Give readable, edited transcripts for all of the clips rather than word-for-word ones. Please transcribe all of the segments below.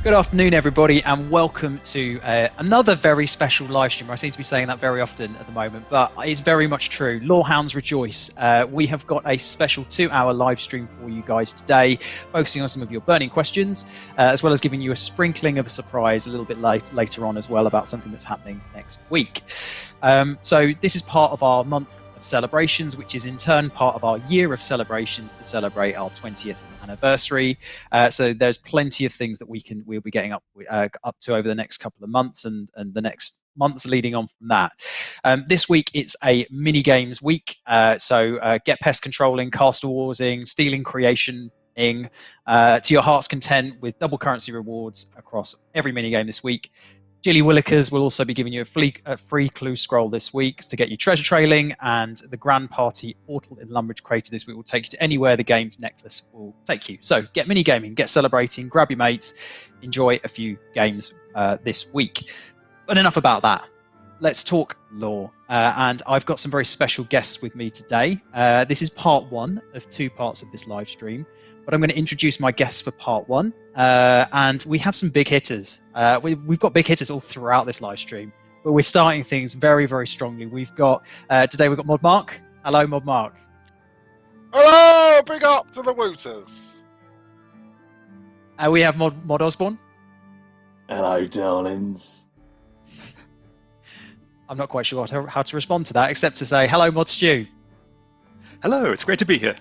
Good afternoon, everybody, and welcome to another very special live stream. I seem to be saying that very often at the moment, but it's very much true. Lorehounds rejoice. We have got a special 2-hour live stream for you guys today, focusing on some of your burning questions, as well as giving you a sprinkling of a surprise a little bit later on as well about something that's happening next week. So this is part of our month of celebrations, which is in turn part of our year of celebrations to celebrate our 20th anniversary. So there's plenty of things that we'll be getting up to over the next couple of months and the next months leading on from that. This week it's a mini games week, so get pest controlling, castle warsing, stealing creation to your heart's content with double currency rewards across every mini game this week. Gilly Willikers will also be giving you a free clue scroll this week to get you treasure trailing, and the Grand Party Portal in Lumbridge Crater this week will take you to anywhere the game's necklace will take you. So get mini gaming, get celebrating, grab your mates, enjoy a few games this week. But enough about that. Let's talk lore. And I've got some very special guests with me today. This is part one of 2 parts of this live stream. But I'm going to introduce my guests for part one, and we have some big hitters. We've got big hitters all throughout this live stream, but we're starting things very, very strongly. Today we've got Mod Mark. Hello, Mod Mark. Hello, big up to the Wooters. We have Mod Osborne. Hello, darlings. I'm not quite sure how to respond to that, except to say hello, Mod Stew. Hello, it's great to be here.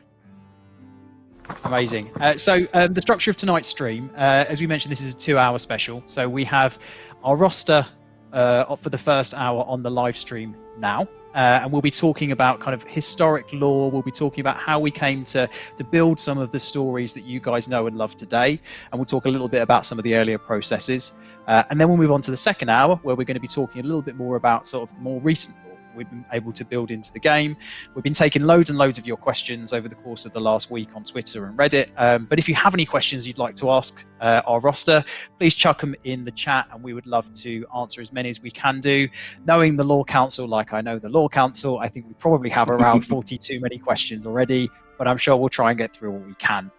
Amazing. So the structure of tonight's stream, as we mentioned, this is a 2-hour special. So we have our roster for the first hour on the live stream now. And we'll be talking about kind of historic lore. We'll be talking about how we came to build some of the stories that you guys know and love today. And we'll talk a little bit about some of the earlier processes. And then we'll move on to the second hour, where we're going to be talking a little bit more about sort of the more recent lore we've been able to build into the game. We've been taking loads and loads of your questions over the course of the last week on Twitter and Reddit. But if you have any questions you'd like to ask our roster, please chuck them in the chat, and we would love to answer as many as we can do. Knowing the Lore Council, like I know the Lore Council, I think we probably have around 40 too many questions already, but I'm sure we'll try and get through what we can.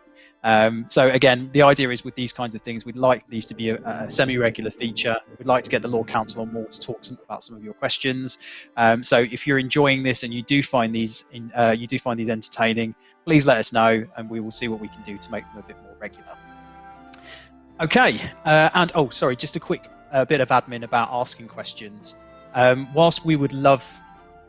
So again, the idea is with these kinds of things, we'd like these to be a semi-regular feature. We'd like to get the Lore Council on board to talk about some of your questions. So if you're enjoying this and you do find these entertaining, please let us know, and we will see what we can do to make them a bit more regular. Okay, and sorry, just a quick bit of admin about asking questions. Whilst we would love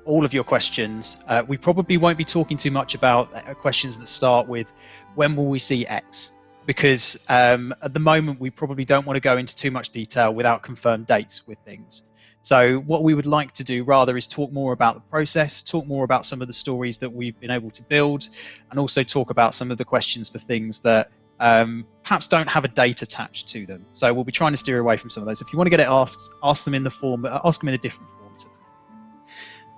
all of your questions, we probably won't be talking too much about questions that start with when will we see X, because at the moment we probably don't want to go into too much detail without confirmed dates with things. So what we would like to do rather is talk more about the process, talk more about some of the stories that we've been able to build, and also talk about some of the questions for things that perhaps don't have a date attached to them. So we'll be trying to steer away from some of those. If you want to get it asked, ask them in a different form to them.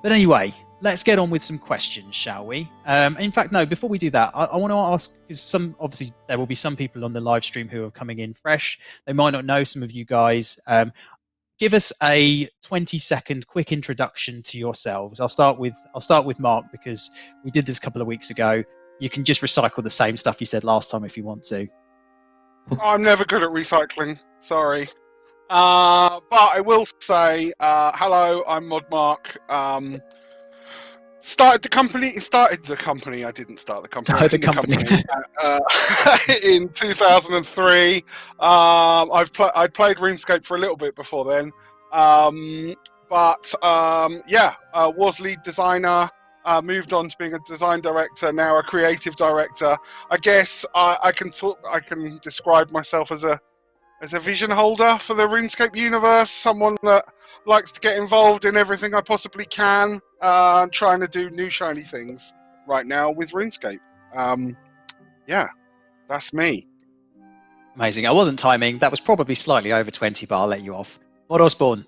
But anyway, let's get on with some questions, shall we? In fact, no, before we do that, I want to ask, because obviously there will be some people on the live stream who are coming in fresh. They might not know some of you guys. Give us a 20-second quick introduction to yourselves. I'll start with Mark, because we did this a couple of weeks ago. You can just recycle the same stuff you said last time if you want to. I'm never good at recycling, sorry. But I will say, hello, I'm Mod Mark. Started the company, I didn't start the company. Started the company. In 2003. I'd played RuneScape for a little bit before then. Was lead designer, moved on to being a design director, now a creative director. I guess I can describe myself as a vision holder for the RuneScape universe, someone that likes to get involved in everything I possibly can, trying to do new shiny things right now with RuneScape. That's me. Amazing. I wasn't timing. That was probably slightly over 20, but I'll let you off. Mod Osborne.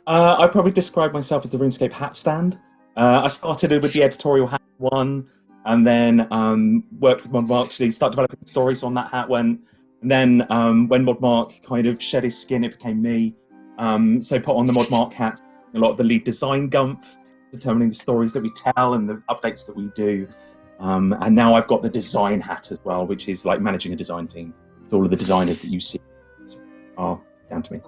I'd probably describe myself as the RuneScape hat stand. I started with the editorial hat one, and then worked with Mod Mark to start developing stories on that hat went. And then when Mod Mark kind of shed his skin, it became me. So put on the Mod Mark hat, a lot of the lead design gumph, determining the stories that we tell and the updates that we do. And now I've got the design hat as well, which is like managing a design team. It's all of the designers that you see are down to me.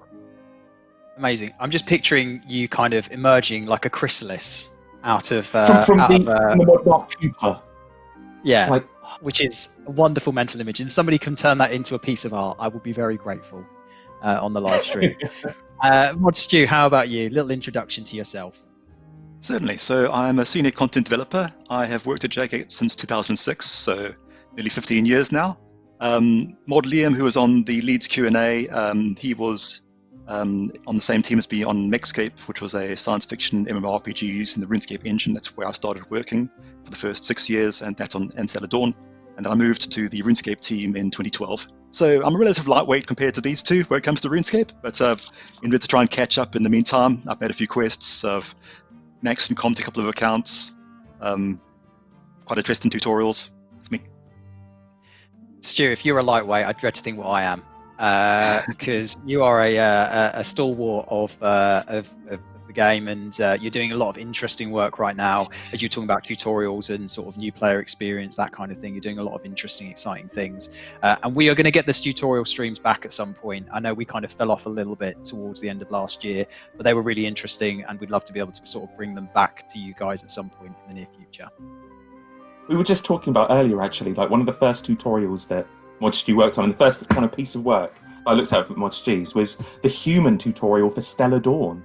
Amazing. I'm just picturing you kind of emerging like a chrysalis out of From the the mod Mark Cooper. yeah, It's like, which is a wonderful mental image. And if somebody can turn that into a piece of art, I will be very grateful on the live stream. Mod Stu, how about you? Little introduction to yourself. Certainly. So I'm a senior content developer. I have worked at JK since 2006, so nearly 15 years now. Mod Liam, who was on the Leeds Q&A, he was on the same team as me on MechScape, which was a science fiction MMORPG using the RuneScape engine. That's where I started working for the first 6 years, and that's on Untitled Dawn. And then I moved to the RuneScape team in 2012. So I'm a relative lightweight compared to these two when it comes to RuneScape, but in order to try and catch up in the meantime, I've made a few quests. I've maxed and comped a couple of accounts, quite interesting tutorials. That's me. Stu, if you're a lightweight, I dread to think what I am, because you are a stalwart of the game, and you're doing a lot of interesting work right now. As you're talking about tutorials and sort of new player experience, that kind of thing, you're doing a lot of interesting, exciting things. And we are going to get this tutorial streams back at some point. I know we kind of fell off a little bit towards the end of last year, but they were really interesting, and we'd love to be able to sort of bring them back to you guys at some point in the near future. we were just talking about earlier, actually, like one of the first tutorials that Mod Stu worked on, and the first kind of piece of work I looked at for Mod Stu's was the human tutorial for Stellar Dawn,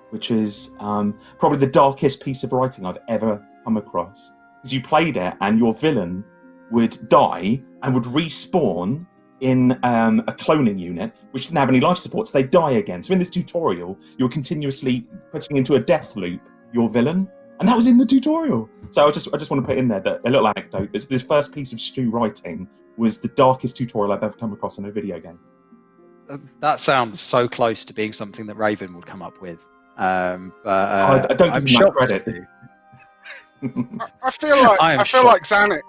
which is probably the darkest piece of writing I've ever come across. Because you played it and your villain would die and would respawn in a cloning unit, which didn't have any life support, so they die again. So in this tutorial, you're continuously putting into a death loop your villain, and that was in the tutorial. So I just want to put in there that a little anecdote. This first piece of Stu writing was the darkest tutorial I've ever come across in a video game. That sounds so close to being something that Raven would come up with. I don't I'm give him that shocked. credit. I feel like shocked.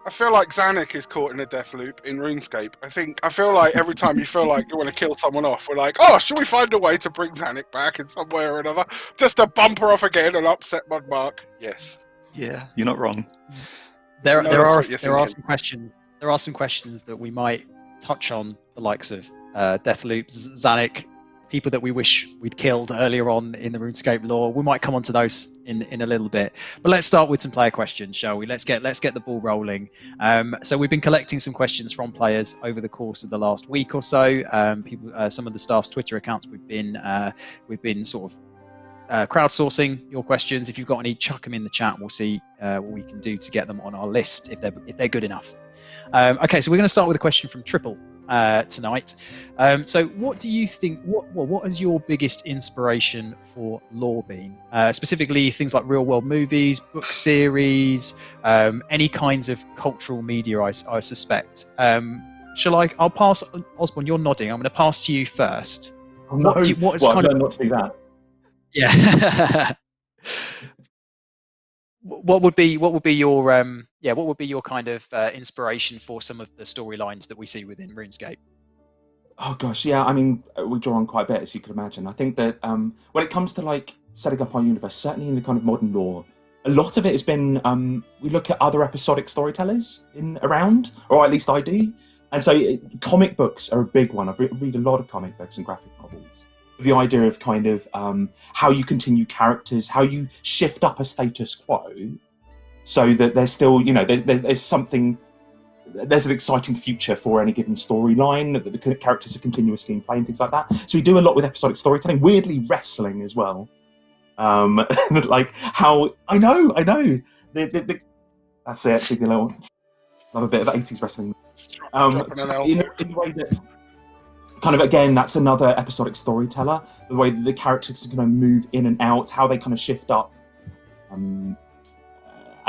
I feel like Zanuck is caught in a death loop in RuneScape. I feel like every time you feel like you want to kill someone off, we're like, oh, should we find a way to bring Zanuck back in some way or another, just to bump her off again and upset Mudmark? Yes. Yeah, you're not wrong. There are some questions. There are some questions that we might touch on, the likes of death loops, Zanuck, people that we wish we'd killed earlier on in the RuneScape lore. We might come on to those in a little bit, but let's start with some player questions, shall we? Let's get the ball rolling. So we've been collecting some questions from players over the course of the last week or so. Some of the staff's Twitter accounts, we've been sort of crowdsourcing your questions. If you've got any, chuck them in the chat. We'll see what we can do to get them on our list if they're good enough. Okay, so we're going to start with a question from Triple tonight. So what do you think, what is your biggest inspiration for lore been? Specifically things like real world movies, book series, any kinds of cultural media, I suspect. I'll pass, Osborne, you're nodding. I'm going to pass to you first. Oh, no. What is well, kind of not to do that. Yeah. What would be your kind of inspiration for some of the storylines that we see within RuneScape? Oh gosh, yeah. I mean, we draw on quite a bit, as you can imagine. I think that when it comes to like setting up our universe, certainly in the kind of modern lore, a lot of it has been we look at other episodic storytellers around, or at least I do. And so comic books are a big one. I read a lot of comic books and graphic novels. The idea of kind of how you continue characters, how you shift up a status quo so that there's still, there's something, there's an exciting future for any given storyline, that the characters are continuously in play and things like that. So we do a lot with episodic storytelling, weirdly wrestling as well. Like how, I know, that's it, big little, love a bit of 80s wrestling. In the way that, kind of, again, that's another episodic storyteller, the way that the characters can kind of move in and out, how they kind of shift up and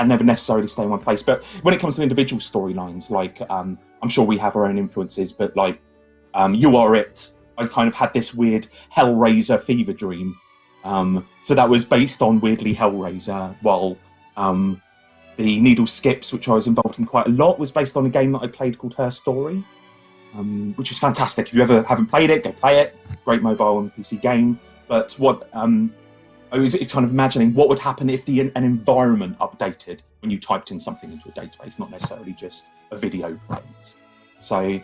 never necessarily stay in one place. But when it comes to individual storylines, like I'm sure we have our own influences, but like You Are It, I kind of had this weird Hellraiser fever dream. So that was based on weirdly Hellraiser, while the Needle Skips, which I was involved in quite a lot, was based on a game that I played called Her Story. Which is fantastic. If you ever haven't played it, go play it. Great mobile and PC game. But what I was kind of imagining what would happen if an environment updated when you typed in something into a database, not necessarily just a video plays. So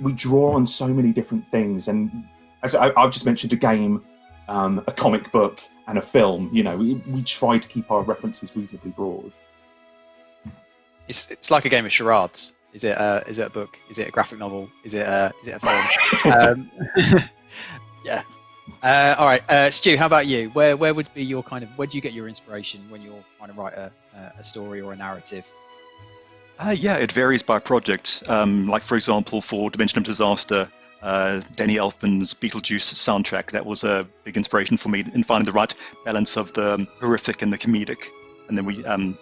we draw on so many different things, and as I've just mentioned, a game, a comic book, and a film. We try to keep our references reasonably broad. It's like a game of charades. Is it a book? Is it a graphic novel? Is it a film? Yeah. All right, Stu. How about you? Where would be your where do you get your inspiration when you're trying to write a story or a narrative? Yeah, it varies by project. Like for example, for Dimension of Disaster, Danny Elfman's Beetlejuice soundtrack, that was a big inspiration for me in finding the right balance of the horrific and the comedic. And then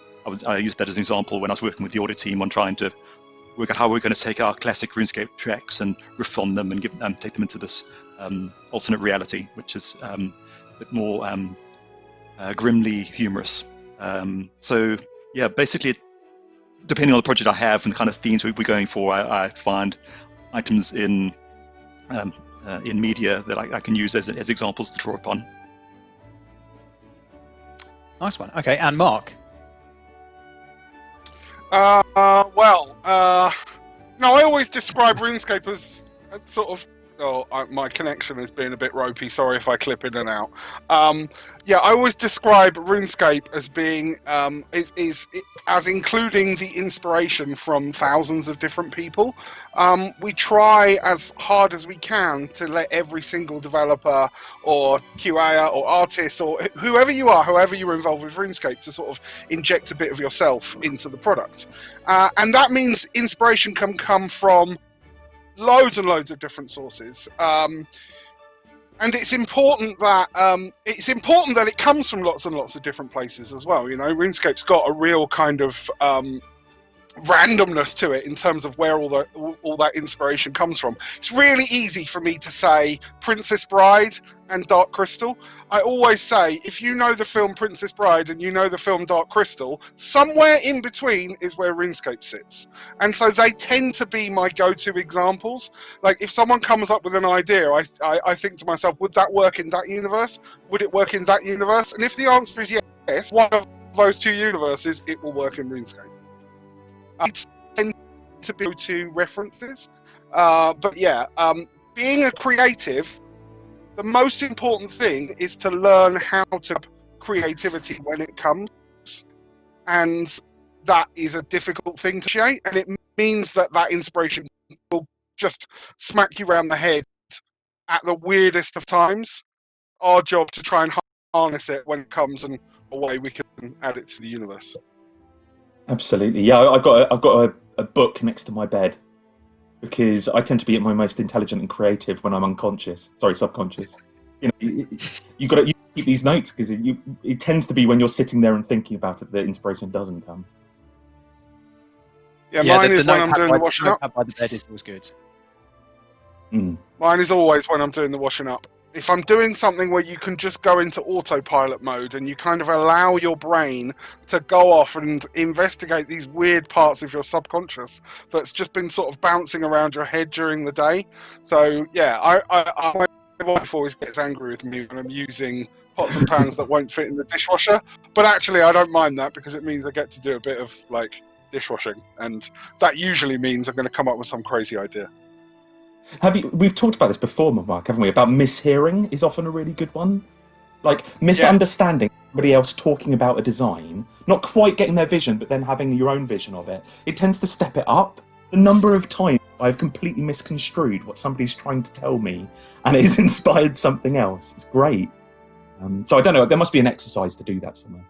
I used that as an example when I was working with the audio team on trying to work out how we're going to take our classic RuneScape tracks and riff on them and take them into this alternate reality, which is a bit more grimly humorous. So yeah, basically, depending on the project I have and the kind of themes we're going for, I find items in media that I can use as examples to draw upon. Nice one. Okay, and Mark. I always describe RuneScape as sort of. My connection is being a bit ropey. Sorry if I clip in and out. I always describe RuneScape as being as including the inspiration from thousands of different people. We try as hard as we can to let every single developer or QA or artist or whoever you are, however you're involved with RuneScape, to sort of inject a bit of yourself into the product, and that means inspiration can come from loads and loads of different sources, and it's important that it comes from lots and lots of different places as well. RuneScape's got a real kind of randomness to it in terms of where all that inspiration comes from. It's really easy for me to say Princess Bride and Dark Crystal. I always say, if you know the film Princess Bride and you know the film Dark Crystal, somewhere in between is where RuneScape sits. And so they tend to be my go-to examples. Like, if someone comes up with an idea, I think to myself, would that work in that universe? Would it work in that universe? And if the answer is yes, one of those two universes, it will work in RuneScape. I tend to be to references, being a creative, the most important thing is to learn how to creativity when it comes, and that is a difficult thing to create, and it means that inspiration will just smack you around the head at the weirdest of times. Our job to try and harness it when it comes, and a way we can add it to the universe. Absolutely, yeah. I've got a book next to my bed because I tend to be at my most intelligent and creative when I'm subconscious. You got to keep these notes because it tends to be when you're sitting there and thinking about it that inspiration doesn't come. Yeah, mine is when I'm doing the washing up. By the bed is always good. Mine is always when I'm doing the washing up. If I'm doing something where you can just go into autopilot mode and you kind of allow your brain to go off and investigate these weird parts of your subconscious that's just been sort of bouncing around your head during the day. So yeah, my wife always gets angry with me when I'm using pots and pans that won't fit in the dishwasher. But actually, I don't mind that because it means I get to do a bit of dishwashing, and that usually means I'm going to come up with some crazy idea. We've talked about this before, Mark, haven't we? About mishearing is often a really good one. Like misunderstanding somebody else talking about a design, not quite getting their vision, but then having your own vision of it. It tends to step it up. The number of times I've completely misconstrued what somebody's trying to tell me, and it has inspired something else. It's great. So I don't know. There must be an exercise to do that somewhere.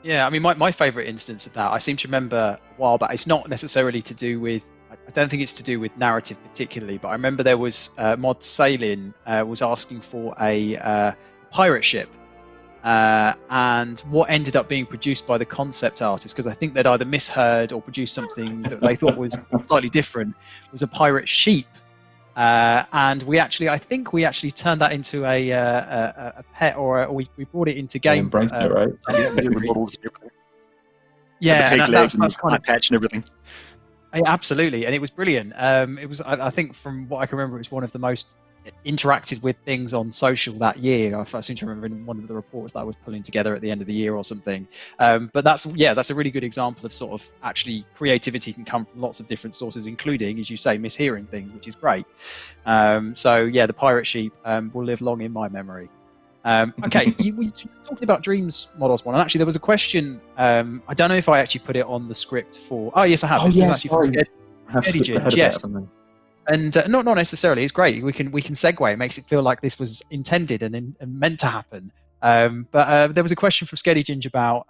Yeah, I mean, my favourite instance of that, I seem to remember a while back. It's not necessarily to do with. I don't think it's to do with narrative particularly, but I remember there was Mod Salin was asking for a pirate ship, and what ended up being produced by the concept artist, because I think they'd either misheard or produced something that they thought was slightly different, was a pirate sheep, and I think we actually turned that into a pet, or we brought it into game. Embraced it, right? Yeah, and that's kind of patch and everything. Yeah, absolutely, and it was brilliant. It was, I think, from what I can remember, it was one of the most interacted with things on social that year. I seem to remember in one of the reports that I was pulling together at the end of the year or something. But that's a really good example of sort of actually creativity can come from lots of different sources, including, as you say, mishearing things, which is great. So yeah, the pirate sheep will live long in my memory. Okay, we talking about dreams, Mod Osborne, and actually there was a question. I don't know if I actually put it on the script for. Oh yes, I have. This is actually from Scaredy. Yes. And not necessarily. It's great. We can segue. It makes it feel like this was intended and meant to happen. But there was a question from Scaredy Ginge about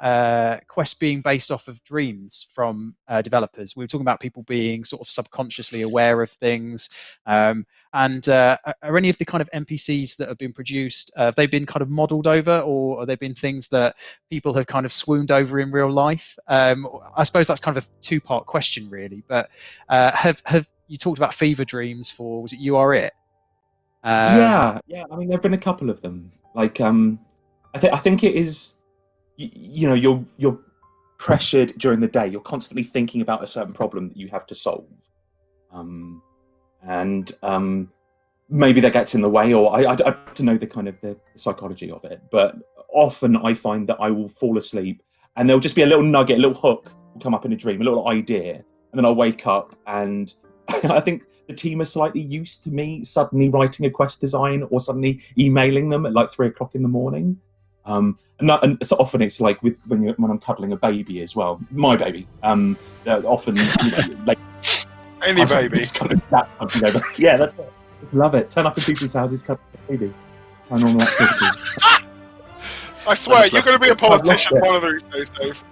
quests being based off of dreams from developers. We were talking about people being sort of subconsciously aware of things. And are any of the kind of NPCs that have been produced, have they been kind of modelled over, or have they been things that people have kind of swooned over in real life? I suppose that's kind of a two-part question, really. But have you talked about fever dreams for, was it You Are It? Yeah. I mean, there've been a couple of them. Like, I think it is, you know, you're pressured during the day. You're constantly thinking about a certain problem that you have to solve, and maybe that gets in the way, or I don't know the kind of the psychology of it. But often I find that I will fall asleep, and there'll just be a little nugget, a little hook will come up in a dream, a little idea, and then I'll wake up and. I think the team are slightly used to me suddenly writing a quest design or suddenly emailing them at like 3 o'clock in the morning. And so often it's like when I'm cuddling a baby as well, my baby. Often, you know, like any baby. It's kind of that, you know, yeah, that's it. Just love it. Turn up in people's houses, cuddle a baby. Paranormal activity. I swear, you're going to be a politician one of these days, Dave.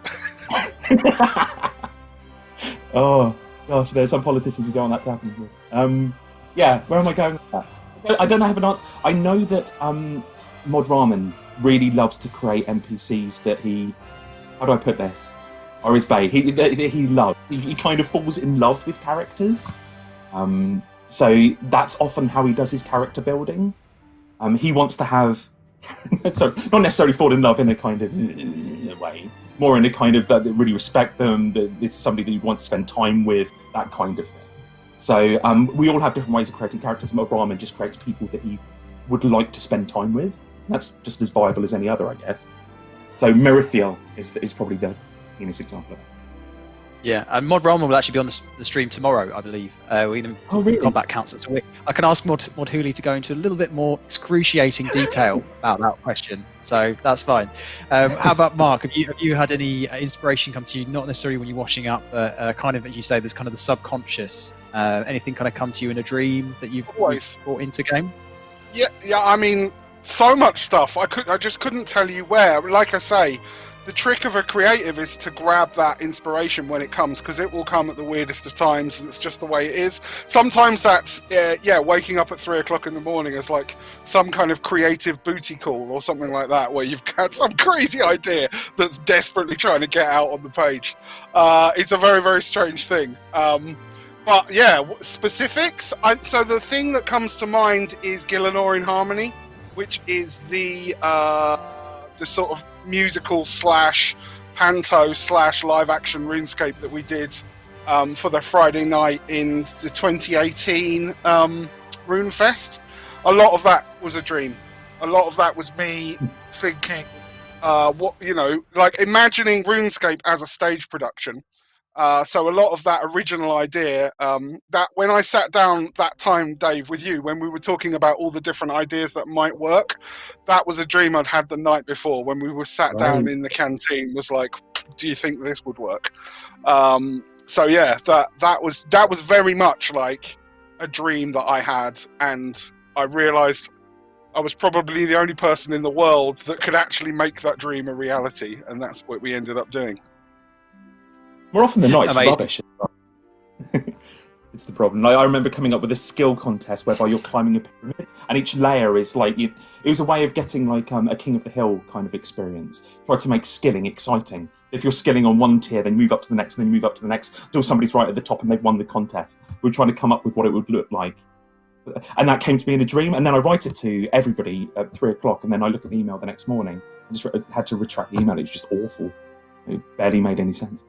Oh. Gosh, there's some politicians who don't want that to happen. Yeah, where am I going with that? I don't have an answer. I know that Mod Ramen really loves to create NPCs that he... How do I put this? Or his bae. He loves. He kind of falls in love with characters. So that's often how he does his character building. He wants to have... so not necessarily fall in love in a kind of way, more in a kind of that really respect them, that it's somebody that you want to spend time with, that kind of thing. So we all have different ways of creating characters. Ramen just creates people that he would like to spend time with. That's just as viable as any other, I guess. So Merithiel is probably the cleanest example of that. Yeah, and Mod Ramen will actually be on the stream tomorrow, I believe. Really? Combat council. So I can ask Mod Hooley to go into a little bit more excruciating detail about that question. So that's fine. How about Mark? Have you had any inspiration come to you? Not necessarily when you're washing up, but kind of, as you say, there's kind of the subconscious. Anything kind of come to you in a dream that you've brought into game? Yeah. I mean, so much stuff. I just couldn't tell you where. Like I say. The trick of a creative is to grab that inspiration when it comes, because it will come at the weirdest of times, and it's just the way it is. Sometimes that's, waking up at 3 o'clock in the morning as like some kind of creative booty call or something like that, where you've got some crazy idea that's desperately trying to get out on the page. It's a very, very strange thing. But yeah, specifics. So the thing that comes to mind is Gielinor in Harmony, which is the sort of musical / panto / live action RuneScape that we did for the Friday night in the 2018 RuneFest. A lot of that was a dream. A lot of that was me thinking, like imagining RuneScape as a stage production. So a lot of that original idea, that when I sat down that time, Dave, with you, when we were talking about all the different ideas that might work, that was a dream I'd had the night before when we were sat down in the canteen, was like, do you think this would work? So yeah, that was very much like a dream that I had, and I realised I was probably the only person in the world that could actually make that dream a reality, and that's what we ended up doing. More often than not, it's rubbish. It's the problem. Like, I remember coming up with a skill contest whereby you're climbing a pyramid, and each layer is like it was a way of getting like a King of the Hill kind of experience. Tried to make skilling exciting. If you're skilling on one tier, then move up to the next, and then move up to the next until somebody's right at the top and they've won the contest. We were trying to come up with what it would look like, and that came to me in a dream. And then I write it to everybody at 3 o'clock, and then I look at the email the next morning. I just had to retract the email. It was just awful. It barely made any sense.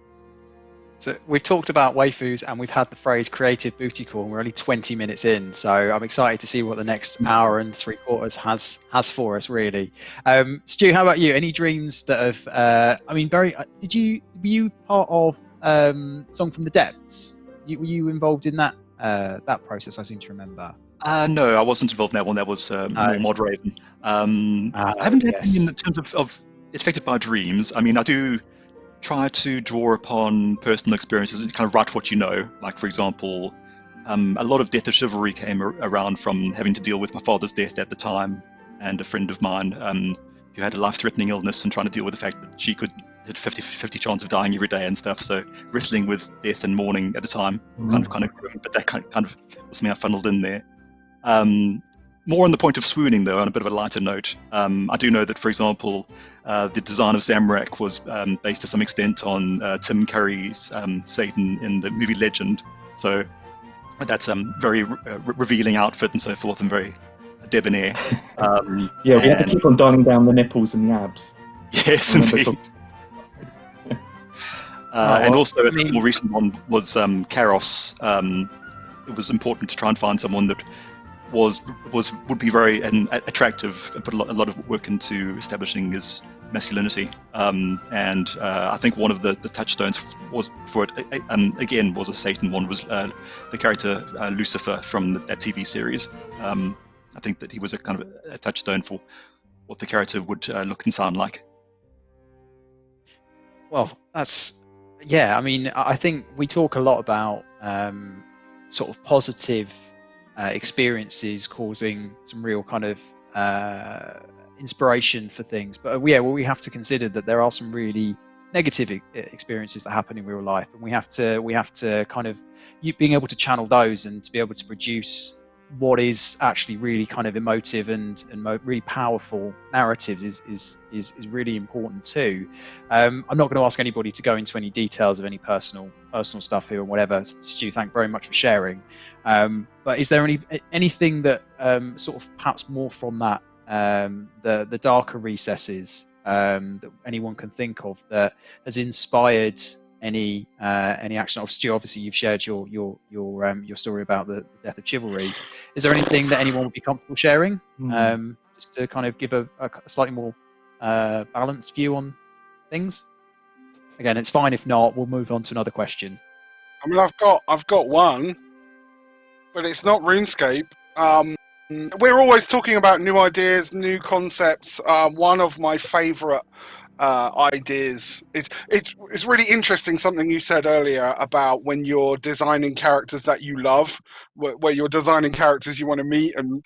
So we've talked about waifus and we've had the phrase creative booty call, and we're only 20 minutes in, so I'm excited to see what the next hour and 3/4 has for us, really. Stu, how about you? Any dreams that have I mean, Barry, were you part of Song from the Depths? Were you involved in that process? I seem to remember. No, I wasn't involved in that one. That was more Moderating. I haven't had any in terms of affected by dreams. I mean, I do try to draw upon personal experiences and kind of write what you know. Like, for example, a lot of Death of Chivalry came around from having to deal with my father's death at the time, and a friend of mine who had a life-threatening illness and trying to deal with the fact that she had 50 chance of dying every day and stuff. So wrestling with death and mourning at the time, kind of grim, but that kind of was something I funneled in there. More on the point of swooning, though, on a bit of a lighter note, I do know that, for example, the design of Zamorak was based to some extent on Tim Curry's Satan in the movie Legend. So that's a very revealing outfit and so forth, and very debonair. Yeah, we had to keep on dialing down the nipples and the abs. Yes, indeed. And also, a more recent one was Karos. It was important to try and find someone that would be very attractive and put a lot of work into establishing his masculinity. And I think one of the touchstones was for it again was a Satan one, was the character Lucifer from that TV series. I think that he was a kind of a touchstone for what the character would look and sound like. Well, I mean, I think we talk a lot about sort of positive experiences causing some real kind of inspiration for things, but we have to consider that there are some really negative experiences that happen in real life, and we have to kind of being able to channel those and to be able to produce what is actually really kind of emotive and really powerful narratives is really important too. I'm not going to ask anybody to go into any details of any personal stuff here and whatever. Stu, thank very much for sharing. But is there anything that sort of perhaps more from that the darker recesses that anyone can think of that has inspired any action? Stu, obviously you've shared your story about the death of chivalry. Is there anything that anyone would be comfortable sharing, just to kind of give a slightly more balanced view on things? Again, it's fine if not. We'll move on to another question. I mean, I've got one, but it's not RuneScape. We're always talking about new ideas, new concepts. One of my favourite ideas. It's really interesting, something you said earlier about when you're designing characters that you love, where you're designing characters you want to meet and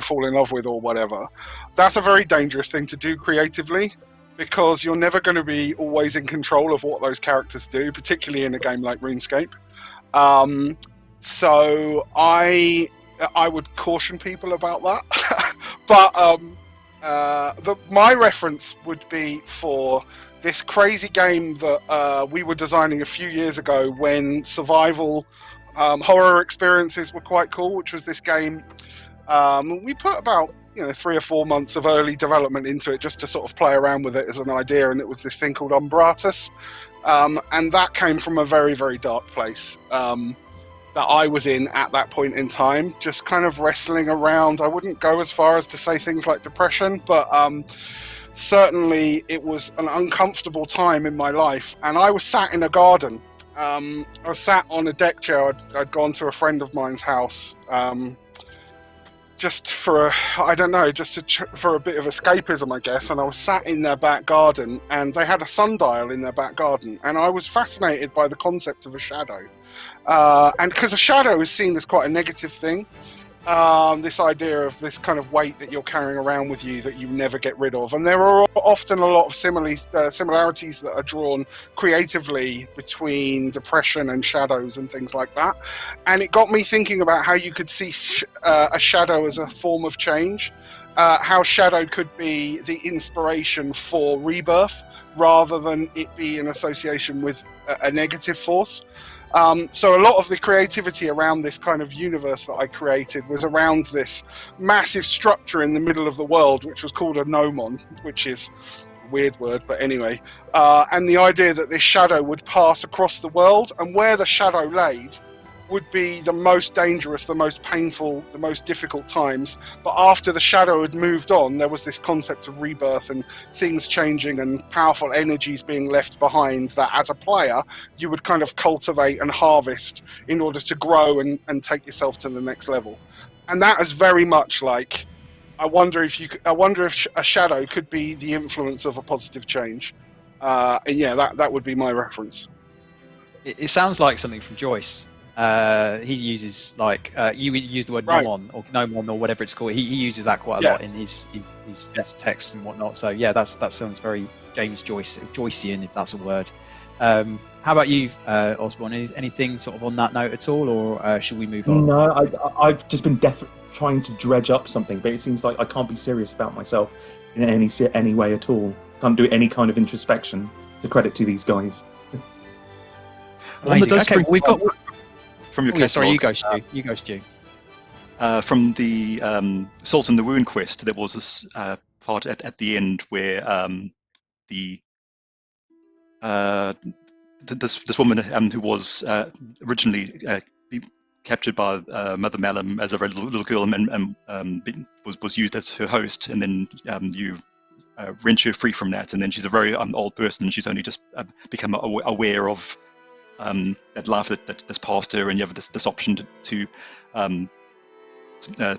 fall in love with or whatever. That's a very dangerous thing to do creatively, because you're never going to be always in control of what those characters do, particularly in a game like RuneScape. So I would caution people about that. But my reference would be for this crazy game that we were designing a few years ago when survival horror experiences were quite cool, which was this game. We put about 3 or 4 months of early development into it just to sort of play around with it as an idea, and it was this thing called Umbratus, and that came from a very, very dark place that I was in at that point in time, just kind of wrestling around. I wouldn't go as far as to say things like depression, but certainly it was an uncomfortable time in my life, and I was sat in a garden. I was sat on a deck chair. I'd gone to a friend of mine's house just for, I don't know, for a bit of escapism, I guess, and I was sat in their back garden, and they had a sundial in their back garden, and I was fascinated by the concept of a shadow. And because a shadow is seen as quite a negative thing, this idea of this kind of weight that you're carrying around with you that you never get rid of. And there are often a lot of similarities that are drawn creatively between depression and shadows and things like that. And it got me thinking about how you could see a shadow as a form of change, how shadow could be the inspiration for rebirth rather than it be in association with a negative force. So a lot of the creativity around this kind of universe that I created was around this massive structure in the middle of the world, which was called a gnomon, which is weird word, but anyway. And the idea that this shadow would pass across the world, and where the shadow laid would be the most dangerous, the most painful, the most difficult times. But after the shadow had moved on, there was this concept of rebirth and things changing and powerful energies being left behind that as a player you would kind of cultivate and harvest in order to grow and take yourself to the next level. And that is very much like, I wonder if a shadow could be the influence of a positive change. And yeah, that would be my reference. It sounds like something from Joyce. He uses like you use the word gnomon or gnomon or whatever it's called. He uses that quite a lot in his texts and whatnot. So yeah, that sounds very James Joycean, if that's a word. How about you, Osborne? Anything sort of on that note at all, or should we move on? No, I've just been trying to dredge up something, but it seems like I can't be serious about myself in any way at all. Can't do any kind of introspection. To credit to these guys. Okay, we've got. From your sorry, you go, Stu. From the Salt in the Wound quest, there was this part at the end where this woman who was originally captured by Mother Malum as a very little girl and was used as her host, and then you wrench her free from that, and then she's a very old person, and she's only just become aware of that life that's past her, and you have this option to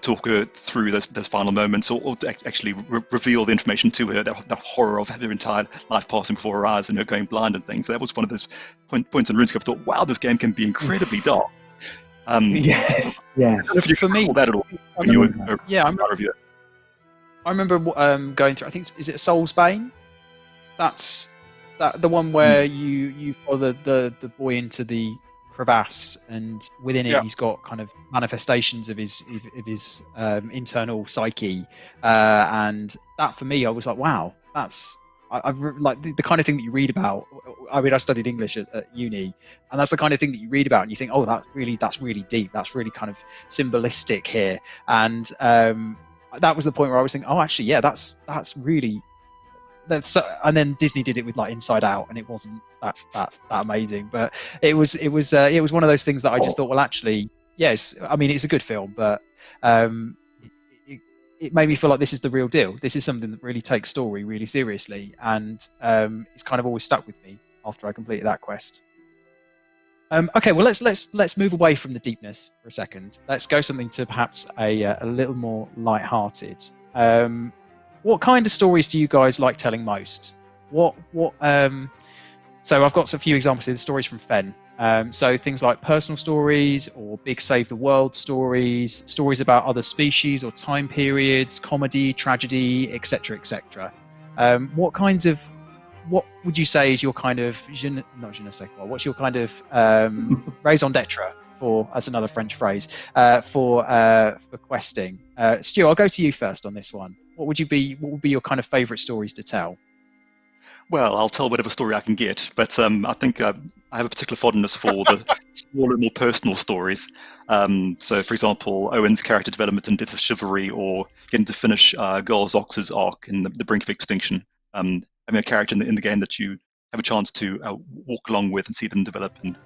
talk her through those final moments, or to actually reveal the information to her, that horror of her entire life passing before her eyes and her going blind and things. So that was one of those points in RuneScape I thought, wow, this game can be incredibly dark. Yes. For me, that at all, I remember going through. I think is it Soulsbane? That's the one where you follow the boy into the crevasse, and within it he's got kind of manifestations of his internal psyche, and that for me I was like, wow, that's like the kind of thing that you read about. I mean, I studied English at uni, and that's the kind of thing that you read about and you think, oh, that's really deep, that's really kind of symbolistic here. And that was the point where I was thinking, oh, actually, yeah, that's really. And then Disney did it with like Inside Out, and it wasn't that amazing, but it was one of those things that I just thought, well, actually, yes, I mean, it's a good film, but it made me feel like this is the real deal. This is something that really takes story really seriously, and it's kind of always stuck with me after I completed that quest. Okay, well, let's move away from the deepness for a second. Let's go something to perhaps a little more light-hearted. What kind of stories do you guys like telling most? So I've got a few examples of the stories from Fen. So things like personal stories or big save the world stories about other species or time periods, comedy, tragedy, etc., etc. What would you say is your kind of what's your kind of raison d'etre, for that's another French phrase, for questing? Stu, I'll go to you first on this one. What would be your kind of favourite stories to tell? Well, I'll tell whatever story I can get, but I think I have a particular fondness for the smaller, more personal stories. So, for example, Owen's character development in Death of Chivalry, or getting to finish Garl Zox's arc in the Brink of Extinction. Having a character in the game that you have a chance to walk along with and see them develop, and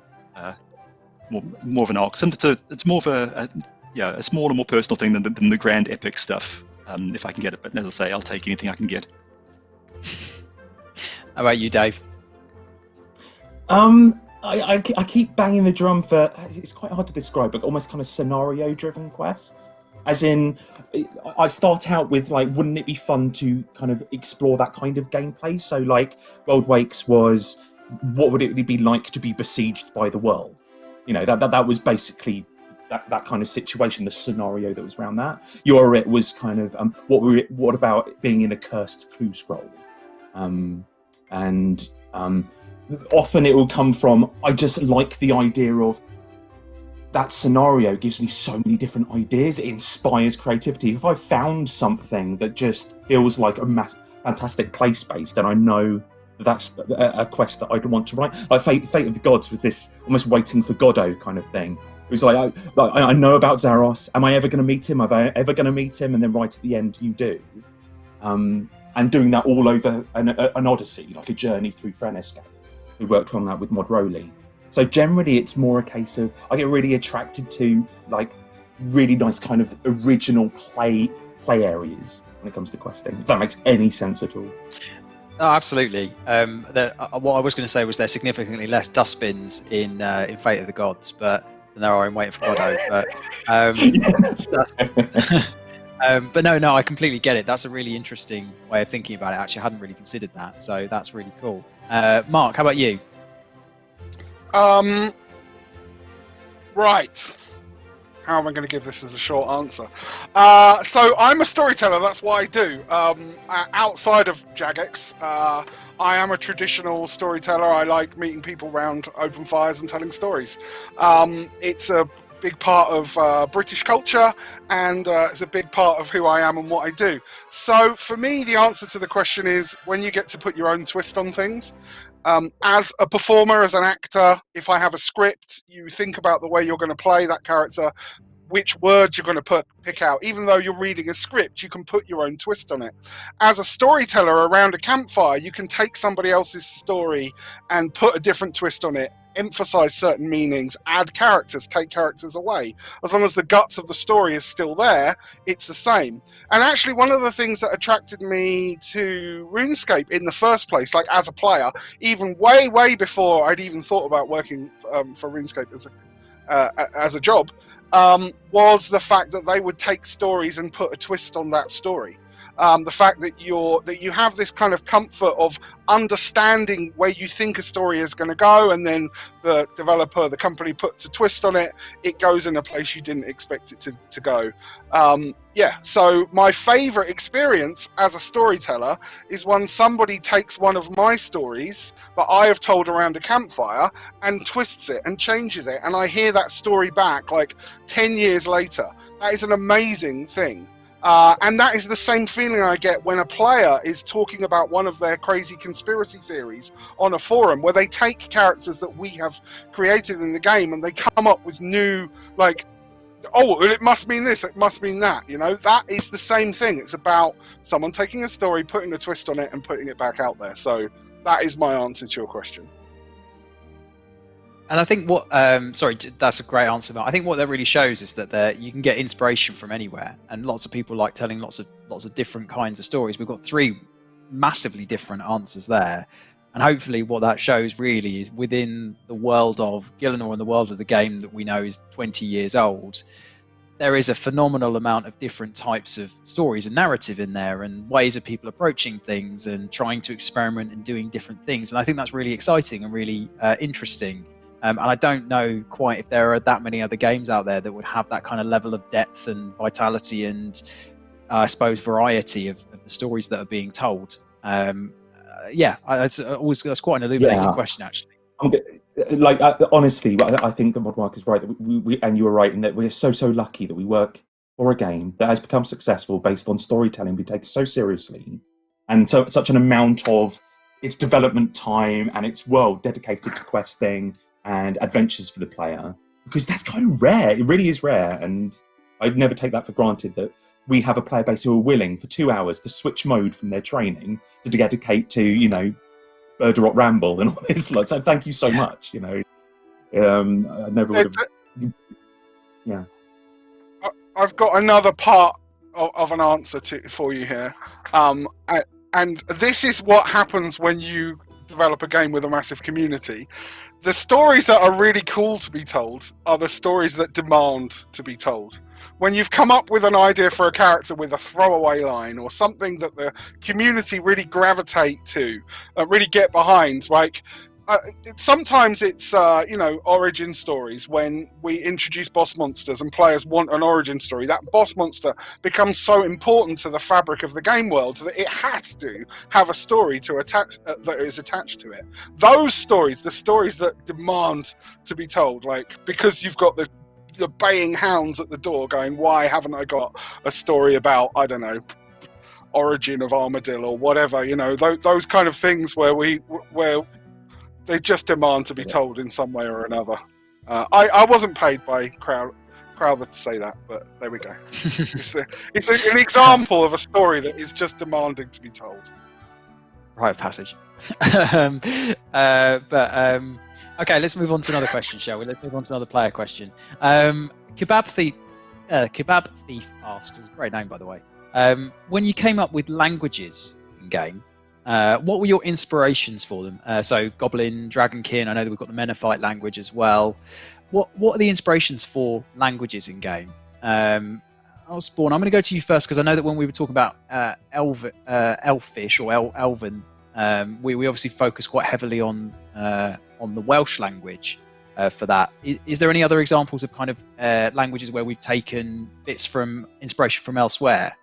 more of an arc. So it's more of a smaller, more personal thing than the grand epic stuff. If I can get it, but as I say, I'll take anything I can get. How about you, Dave? I keep banging the drum for, it's quite hard to describe, but almost kind of scenario-driven quests. As in, I start out with, like, wouldn't it be fun to kind of explore that kind of gameplay? So, like, World Wakes was, what would it be like to be besieged by the world? You know, that was basically that kind of situation, the scenario that was around that. It was kind of, what about being in a cursed clue scroll? And often it will come from, I just like the idea of that scenario gives me so many different ideas. It inspires creativity. If I found something that just feels like a fantastic play space, then I know that's a quest that I'd want to write. Like Fate of the Gods was this almost waiting for Godot kind of thing. It was like, I know about Zaros. Am I ever going to meet him? Am I ever going to meet him? And then right at the end, you do. and doing that all over an odyssey, like a journey through RuneScape. We worked on that with Mod Rowley. So generally, it's more a case of I get really attracted to like really nice kind of original play areas when it comes to questing. If that makes any sense at all. Oh, absolutely. What I was going to say was there's significantly less dustbins in Fate of the Gods, than there are in Waiting for Godot. But no, I completely get it. That's a really interesting way of thinking about it. Actually, I hadn't really considered that, so that's really cool. Mark, how about you? Right. How am I going to give this as a short answer? So I'm a storyteller. That's what I do. Outside of Jagex, I am a traditional storyteller. I like meeting people around open fires and telling stories. It's a big part of British culture, and it's a big part of who I am and what I do. So for me, the answer to the question is when you get to put your own twist on things. As a performer, as an actor, if I have a script, you think about the way you're going to play that character, which words you're going to pick out. Even though you're reading a script, you can put your own twist on it. As a storyteller around a campfire, you can take somebody else's story and put a different twist on it, emphasize certain meanings, add characters, take characters away. As long as the guts of the story is still there, it's the same. And actually, one of the things that attracted me to RuneScape in the first place, like as a player, even way before I'd even thought about working for RuneScape as a job, was the fact that they would take stories and put a twist on that story. The fact that you have this kind of comfort of understanding where you think a story is going to go, and then the developer, the company puts a twist on it. It goes in a place you didn't expect it to go. So my favorite experience as a storyteller is when somebody takes one of my stories that I have told around a campfire and twists it and changes it, and I hear that story back like 10 years later. That is an amazing thing. And that is the same feeling I get when a player is talking about one of their crazy conspiracy theories on a forum, where they take characters that we have created in the game and they come up with new, like, oh, it must mean this, it must mean that. You know, that is the same thing. It's about someone taking a story, putting a twist on it, and putting it back out there. So that is my answer to your question. And I think that's a great answer, Matt. I think what that really shows is that you can get inspiration from anywhere, and lots of people like telling lots of different kinds of stories. We've got 3 massively different answers there, and hopefully what that shows really is within the world of Gielinor and the world of the game that we know is 20 years old, there is a phenomenal amount of different types of stories and narrative in there, and ways of people approaching things and trying to experiment and doing different things. And I think that's really exciting and really interesting. And I don't know quite if there are that many other games out there that would have that kind of level of depth and vitality and I suppose variety of the stories that are being told. That's quite an illuminating question, actually. Honestly, I think that Modmark is right. That we and you were right in that we're so lucky that we work for a game that has become successful based on storytelling. We take it so seriously, and so such an amount of its development time and its world dedicated to questing and adventures for the player, because that's kind of rare. It really is rare, and I'd never take that for granted that we have a player base who are willing for 2 hours to switch mode from their training to dedicate to, you know, Bird Rock Ramble and all this. So thank you so much. You know, I never would have. Yeah, I've got another part of an answer for you here, and this is what happens when you develop a game with a massive community. The stories that are really cool to be told are the stories that demand to be told. When you've come up with an idea for a character with a throwaway line or something that the community really gravitate to, really get behind, like sometimes it's origin stories. When we introduce boss monsters and players want an origin story, that boss monster becomes so important to the fabric of the game world that it has to have a story to attach that is attached to it. Those stories, the stories that demand to be told, like because you've got the baying hounds at the door going, why haven't I got a story about, I don't know, origin of Armadillo or whatever, you know, those kind of things where they just demand to be told in some way or another. I wasn't paid by Crowther to say that, but there we go. It's an example of a story that is just demanding to be told. Rite of passage. Okay, let's move on to another question, shall we? Let's move on to another player question. Kebab Thief asks, it's a great name, by the way. When you came up with languages in game, what were your inspirations for them? So Goblin, Dragonkin, I know that we've got the Menophyte language as well. What are the inspirations for languages in game? Osborne, I'm going to go to you first because I know that when we were talking about Elfish or Elven, we obviously focus quite heavily on the Welsh language for that. Is there any other examples of kind of languages where we've taken bits from inspiration from elsewhere?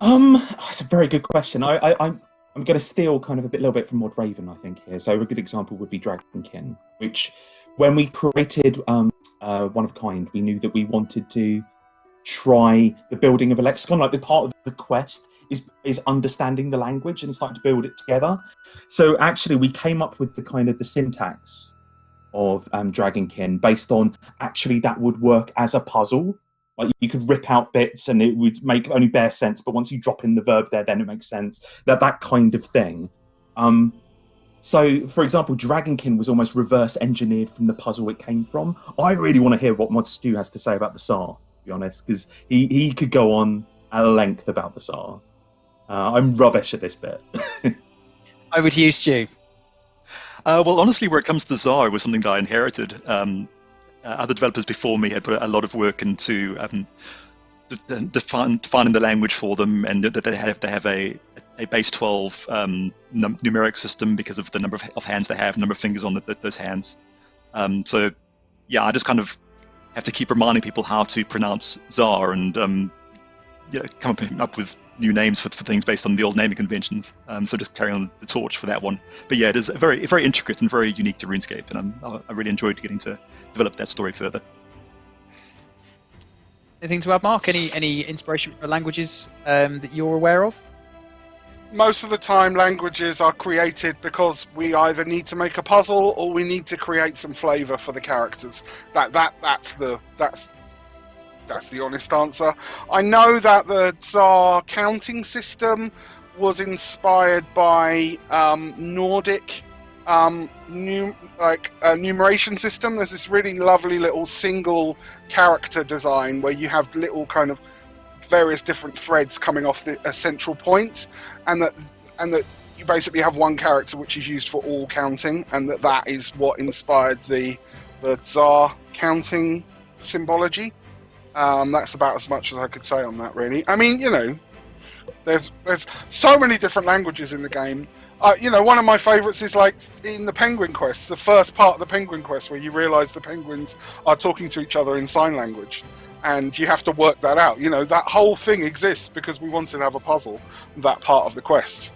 That's a very good question. I'm going to steal kind of a little bit from Mod Raven, I think, here. So a good example would be Dragonkin, which when we created One of Kind, we knew that we wanted to try the building of a lexicon. Like the part of the quest is understanding the language and starting to build it together. So actually we came up with the syntax of Dragonkin based on actually that would work as a puzzle. Like you could rip out bits and it would make only bare sense, but once you drop in the verb there, then it makes sense. That kind of thing. So, for example, Dragonkin was almost reverse engineered from the puzzle it came from. I really want to hear what Mod Stu has to say about the Tsar, to be honest, because he could go on at length about the Tsar. I'm rubbish at this bit. Over to you, Stu. Well, honestly, where it comes to the Tsar, it was something that I inherited. Other developers before me had put a lot of work into defining the language for them, and that they have a base 12 numeric system because of the number of hands they have, number of fingers on those hands. So, yeah, I just kind of have to keep reminding people how to pronounce Tsar and come up with new names for things based on the old naming conventions. So just carrying on the torch for that one. But yeah, it is very intricate and very unique to RuneScape, and I really enjoyed getting to develop that story further. Anything to add, Mark? Any inspiration for languages that you're aware of? Most of the time, languages are created because we either need to make a puzzle or we need to create some flavour for the characters. That's the honest answer. I know that the Tsar counting system was inspired by Nordic numeration system. There's this really lovely little single character design where you have little kind of various different threads coming off a central point, and that you basically have one character which is used for all counting, and that is what inspired the Tsar counting symbology. That's about as much as I could say on that, really. I mean, there's so many different languages in the game. One of my favourites is like in the Penguin Quest, the first part of the Penguin Quest, where you realise the penguins are talking to each other in sign language, and you have to work that out. That whole thing exists because we wanted to have a puzzle, that part of the quest.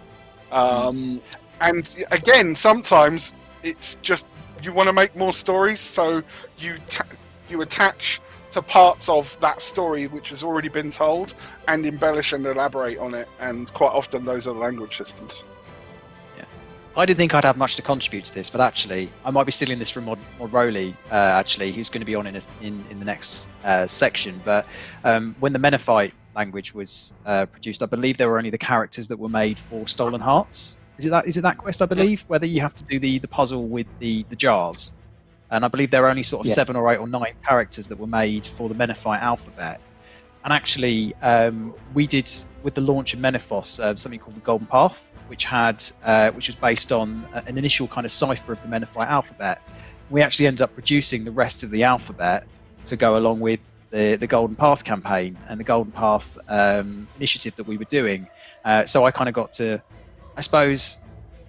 And again, sometimes it's just you want to make more stories, so you attach to parts of that story which has already been told and embellish and elaborate on it, and quite often those are the language systems. I didn't think I'd have much to contribute to this, but actually, I might be stealing this from Mod Rowley, who's going to be on in the next section. But when the Menophyte language was produced, I believe there were only the characters that were made for Stolen Hearts. Is it that quest, I believe, whether you have to do the puzzle with the jars? And I believe there are only sort of 7 or 8 or 9 characters that were made for the Menophyte alphabet. And actually, we did, with the launch of Menephos, something called the Golden Path, which was based on an initial kind of cipher of the Menophyte alphabet. We actually ended up producing the rest of the alphabet to go along with the Golden Path campaign and the Golden Path initiative that we were doing. So I kind of got to, I suppose,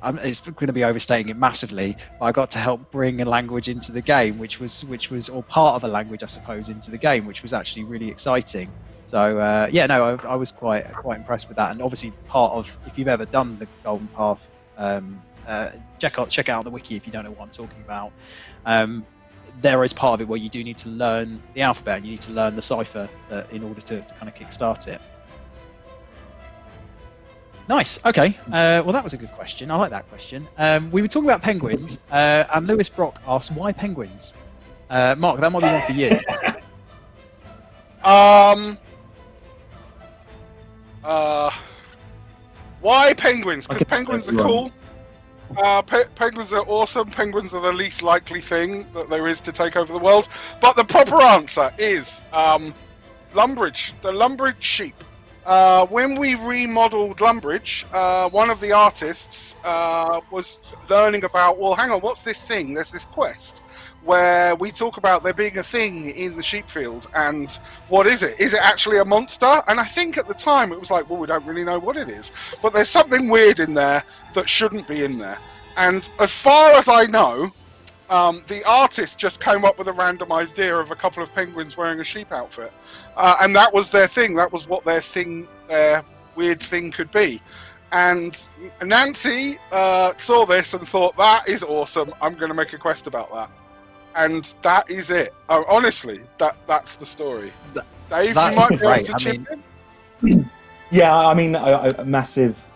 it's going to be overstating it massively, but I got to help bring a language into the game, which was or part of a language, I suppose, into the game, which was actually really exciting. So I was quite impressed with that, and obviously part of, if you've ever done the Golden Path, check out the wiki if you don't know what I'm talking about. There is part of it where you do need to learn the alphabet, and you need to learn the cipher in order to kind of kickstart it. Nice. Okay. Well, that was a good question. I like that question. We were talking about penguins, and Lewis Brock asked, why penguins? Mark, that might be one for you. Why penguins? Because Okay, penguins are everyone. cool. Penguins are awesome. Penguins are the least likely thing that there is to take over the world. But the proper answer is Lumbridge, the Lumbridge sheep. When we remodeled Lumbridge, one of the artists was learning about, well, hang on, what's this thing? There's this quest where we talk about there being a thing in the sheep field, and what is it? Is it actually a monster? And I think at the time it was like, well, we don't really know what it is, but there's something weird in there that shouldn't be in there. And as far as I know, the artist just came up with a random idea of a couple of penguins wearing a sheep outfit, and that was their thing. That was what their weird thing could be. And Nancy saw this and thought, that is awesome. I'm going to make a quest about that. And that is it. Honestly, that's the story. Dave, That's you might be able great. to I chip mean, in? Yeah, I mean, a massive,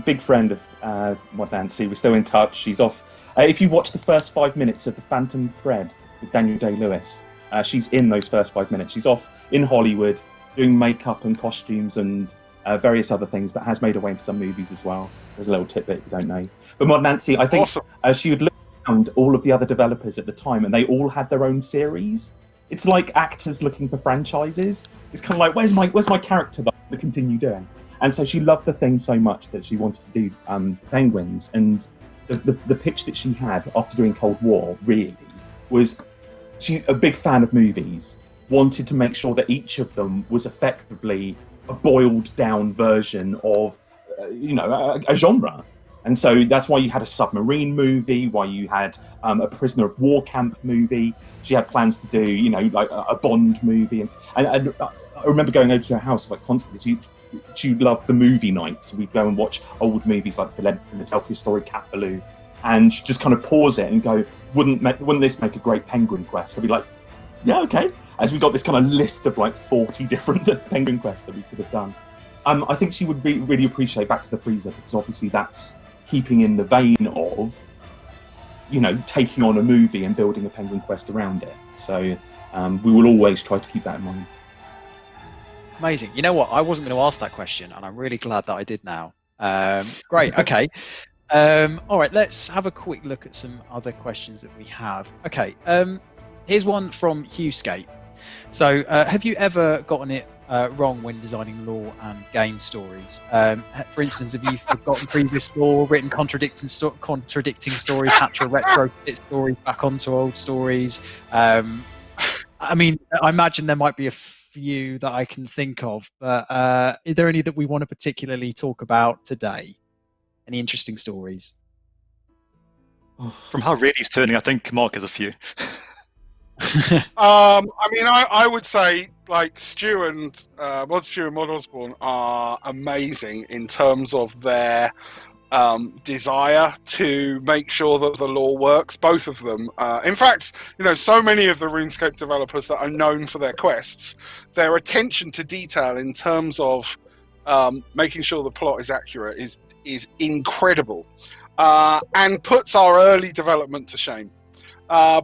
big friend of Mod Nancy. We're still in touch. She's off. If you watch the first 5 minutes of The Phantom Thread with Daniel Day-Lewis, she's in those first 5 minutes. She's off in Hollywood doing makeup and costumes and various other things, but has made her way into some movies as well. There's a little tidbit if you don't know. But Mod Nancy, I think Awesome. she would look around all of the other developers at the time, and they all had their own series. It's like actors looking for franchises. It's kind of like, where's my character that I want to continue doing? And so she loved the thing so much that she wanted to do Penguins. And the pitch that she had after doing Cold War really was, she's a big fan of movies, wanted to make sure that each of them was effectively a boiled down version of a genre. And so that's why you had a submarine movie, why you had a prisoner of war camp movie. She had plans to do, like a Bond movie. And I remember going over to her house like constantly. She loved the movie nights. We'd go and watch old movies like the Philadelphia Story, Cat Ballou, and she'd just kind of pause it and go, wouldn't this make a great penguin quest? I'd be like, yeah, okay. As we got this kind of list of like 40 different penguin quests that we could have done. I think she would really appreciate Back to the Freezer, because obviously that's keeping in the vein of, taking on a movie and building a penguin quest around it. So we will always try to keep that in mind. amazing. You know what? I wasn't going to ask that question, and I'm really glad that I did now. Great. Okay. All right. Let's have a quick look at some other questions that we have. Okay. Here's one from RuneScape. So, have you ever gotten it wrong when designing lore and game stories? For instance, have you forgotten previous lore, written contradicting stories, had to retrofit stories back onto old stories? I mean, I imagine there might be a few that I can think of, but are there any that we want to particularly talk about today? Any interesting stories? From how red he's turning, I think Mark has a few. I mean, I would say like Stu and Mod Osborne are amazing in terms of their desire to make sure that the lore works. Both of them. In fact, so many of the RuneScape developers that are known for their quests, their attention to detail in terms of making sure the plot is accurate is incredible, and puts our early development to shame.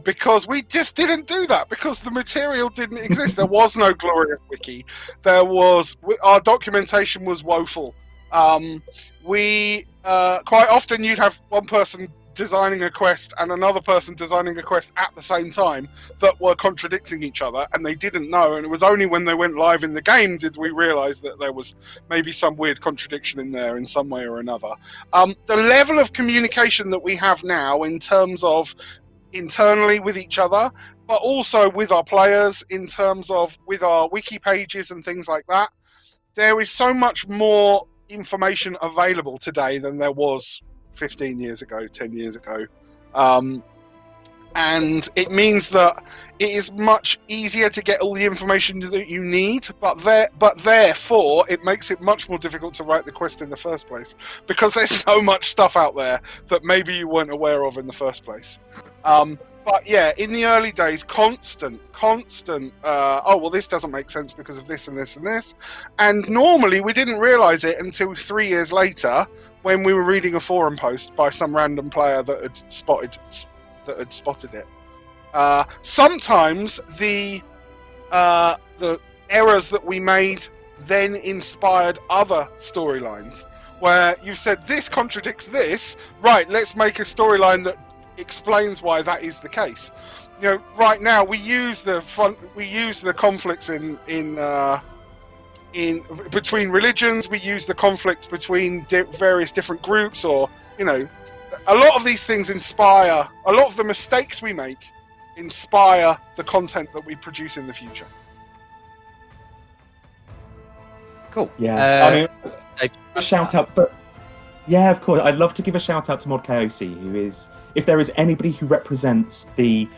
Because we just didn't do that, because the material didn't exist. There was no glorious wiki. Our documentation was woeful. Quite often you'd have one person designing a quest and another person designing a quest at the same time that were contradicting each other, and they didn't know. And it was only when they went live in the game did we realize that there was maybe some weird contradiction in there in some way or another. The level of communication that we have now in terms of internally with each other, but also with our players in terms of with our wiki pages and things like that, there is so much more information available today than there was 15 years ago, 10 years ago. And it means that it is much easier to get all the information that you need, but therefore it makes it much more difficult to write the quest in the first place, because there's so much stuff out there that maybe you weren't aware of in the first place. But yeah, in the early days, constant, oh, well, this doesn't make sense because of this and this and this. And normally we didn't realize it until 3 years later when we were reading a forum post by some random player that had spotted it. Sometimes the errors that we made then inspired other storylines, where you've said this contradicts this. Right, let's make a storyline that explains why that is the case. Right now we use the conflicts in between religions. We use the conflicts between various different groups, or a lot of these things inspire. A lot of the mistakes we make inspire the content that we produce in the future. Cool. Yeah, I mean, a shout out for. Yeah, of course. I'd love to give a shout out to Mod KOC, who is, if there is anybody who represents the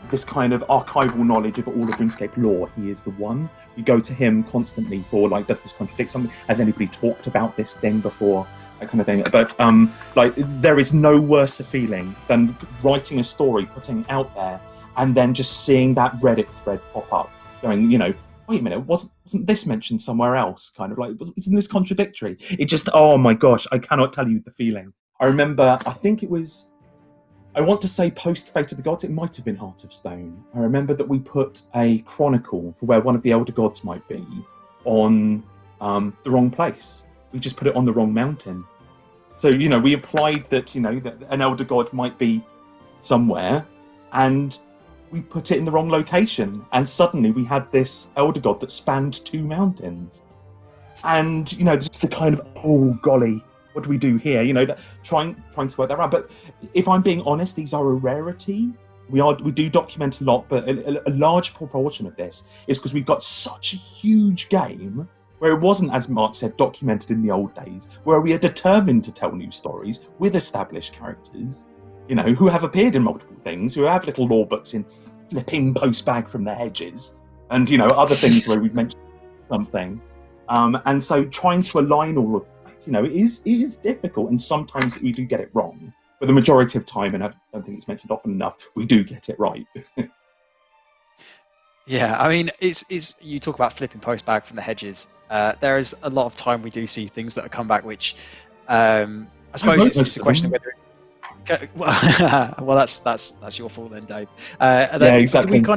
this kind of archival knowledge of all of RuneScape lore, he is the one. We go to him constantly for, like, does this contradict something? Has anybody talked about this thing before? That kind of thing. But like, there is no worse a feeling than writing a story, putting it out there, and then just seeing that Reddit thread pop up, going, wait a minute, wasn't this mentioned somewhere else? Kind of like, isn't this contradictory? It just, oh my gosh, I cannot tell you the feeling. I remember, I think it was, I want to say post Fate of the Gods, it might have been Heart of Stone. I remember that we put a chronicle for where one of the Elder Gods might be on the wrong place. We just put it on the wrong mountain. So, we implied that, that an Elder God might be somewhere, and we put it in the wrong location. And suddenly we had this Elder God that spanned 2 mountains. And, just the kind of, oh, golly, what do we do here? Trying to work that out. But if I'm being honest, these are a rarity. We do document a lot, but a large proportion of this is because we've got such a huge game where it wasn't, as Mark said, documented in the old days, where we are determined to tell new stories with established characters, who have appeared in multiple things, who have little lore books in flipping postbag from the hedges, and, other things where we've mentioned something. And so trying to align all of that, it is difficult, and sometimes we do get it wrong. But the majority of time, and I don't think it's mentioned often enough, we do get it right. Yeah, I mean, it's you talk about flipping postbag from the hedges. There is a lot of time we do see things that come back, which I suppose it's a question of whether it's well, that's your fault then, Dave. Yeah, exactly. Do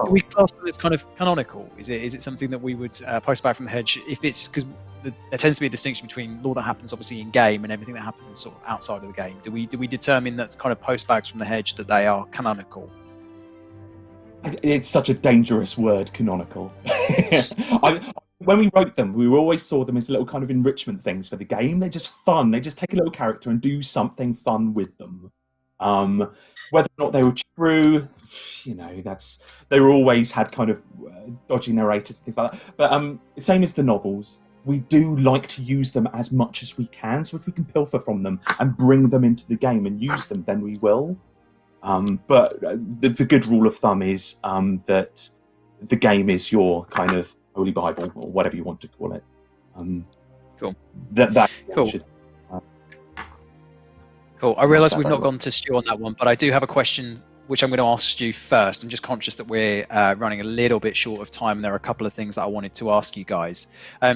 we class them as kind of canonical? Is it something that we would post back from the hedge? If it's because there tends to be a distinction between lore that happens obviously in game and everything that happens sort of outside of the game. Do we determine that's kind of post bags from the hedge that they are canonical? It's such a dangerous word, canonical. When we wrote them, we always saw them as little kind of enrichment things for the game. They're just fun. They just take a little character and do something fun with them. Whether or not they were true, they were always had kind of dodgy narrators and things like that. But same as the novels, we do like to use them as much as we can. So if we can pilfer from them and bring them into the game and use them, then we will. But the good rule of thumb is that the game is your kind of Holy Bible, or whatever you want to call it. Cool. That cool. Cool. I realise we've not gone to Stu on that one, but I do have a question which I'm going to ask Stu first. I'm just conscious that we're running a little bit short of time, and there are a couple of things that I wanted to ask you guys.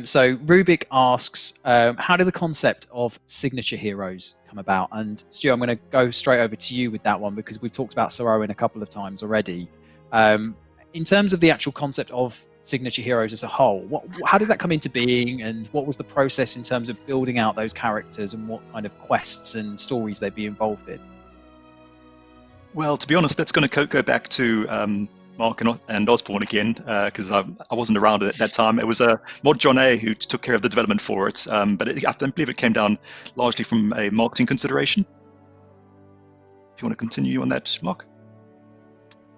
So Rubik asks, how did the concept of signature heroes come about? And Stu, I'm going to go straight over to you with that one, because we've talked about Sorrowing a couple of times already. In terms of the actual concept of signature heroes as a whole, how did that come into being, and what was the process in terms of building out those characters, and what kind of quests and stories they'd be involved in? Well, to be honest, that's going to go back to Mark and Osborne again, because I wasn't around at that time. It was Mod John A who took care of the development for it, but I don't believe it came down largely from a marketing consideration. If you want to continue on that, Mark?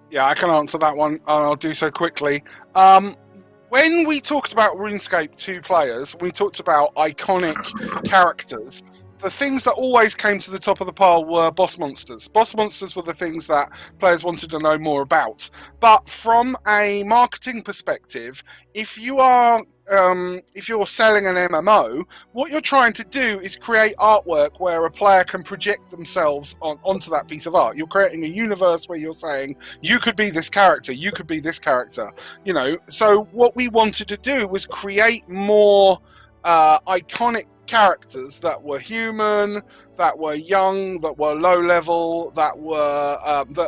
Yeah, I can answer that one, and I'll do so quickly. When we talked about RuneScape 2 players, we talked about iconic characters. The things that always came to the top of the pile were boss monsters. Boss monsters were the things that players wanted to know more about. But from a marketing perspective, if you're selling an MMO, what you're trying to do is create artwork where a player can project themselves onto that piece of art. You're creating a universe where you're saying, you could be this character, you could be this character. So what we wanted to do was create more iconic characters that were human, that were young, that were low level, that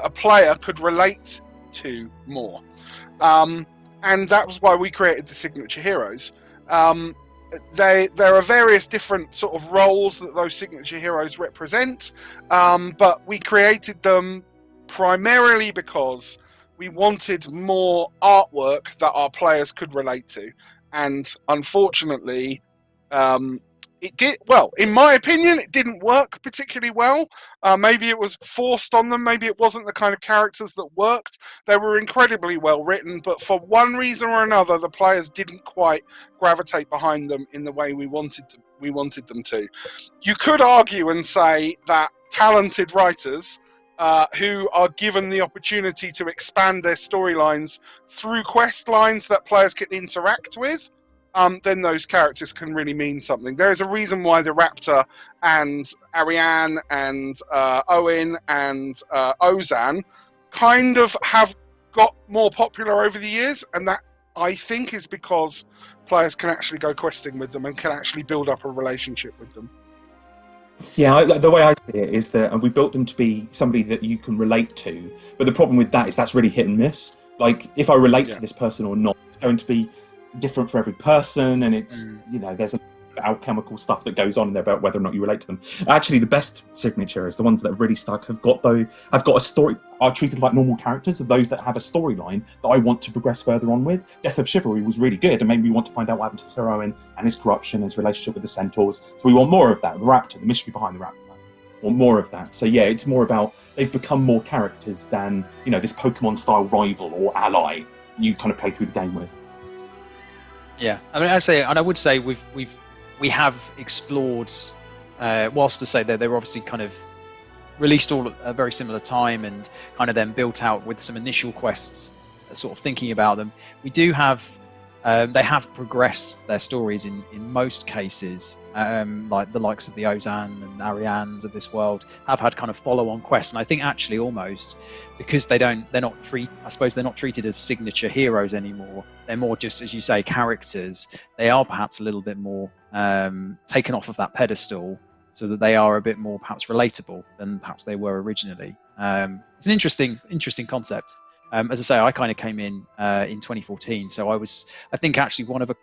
a player could relate to more. And that was why we created the signature heroes. There are various different sort of roles that those signature heroes represent, but we created them primarily because we wanted more artwork that our players could relate to. And unfortunately, it did, well, in my opinion, it didn't work particularly well. Maybe it was forced on them. Maybe it wasn't the kind of characters that worked. They were incredibly well written, but for one reason or another, the players didn't quite gravitate behind them in the way we wanted them to. You could argue and say that talented writers who are given the opportunity to expand their storylines through quest lines that players can interact with, then those characters can really mean something. There's a reason why the Raptor and Ariane and Owen and Ozan kind of have got more popular over the years, and that, I think, is because players can actually go questing with them and can actually build up a relationship with them. Yeah, the way I see it is that we built them to be somebody that you can relate to, but the problem with that is that's really hit and miss. Like, if I relate to this person or not, it's going to be different for every person, and it's there's alchemical stuff that goes on in there about whether or not you relate to them. Actually, the best signatures, the ones that have really stuck, have got a story, are treated like normal characters, are those that have a storyline that I want to progress further on with. Death of Chivalry was really good and made me want to find out what happened to Sir Owen and his corruption, his relationship with the Centaurs. So we want more of that. The Raptor, the mystery behind the Raptor. Or more of that. So yeah, it's more about, they've become more characters than, this Pokemon style rival or ally you kind of play through the game with. Yeah, I mean, I would say we have explored, whilst to say that they were obviously kind of released all at a very similar time and kind of then built out with some initial quests, sort of thinking about them. We do have, they have progressed their stories in most cases, like the likes of the Ozan and Arianes of this world have had kind of follow-on quests, and I think actually almost because they're not treated as signature heroes anymore. They're more just, as you say, characters. They are perhaps a little bit more taken off of that pedestal, so that they are a bit more perhaps relatable than perhaps they were originally. It's an interesting concept. As I say, I kind of came in 2014, so I think actually One of a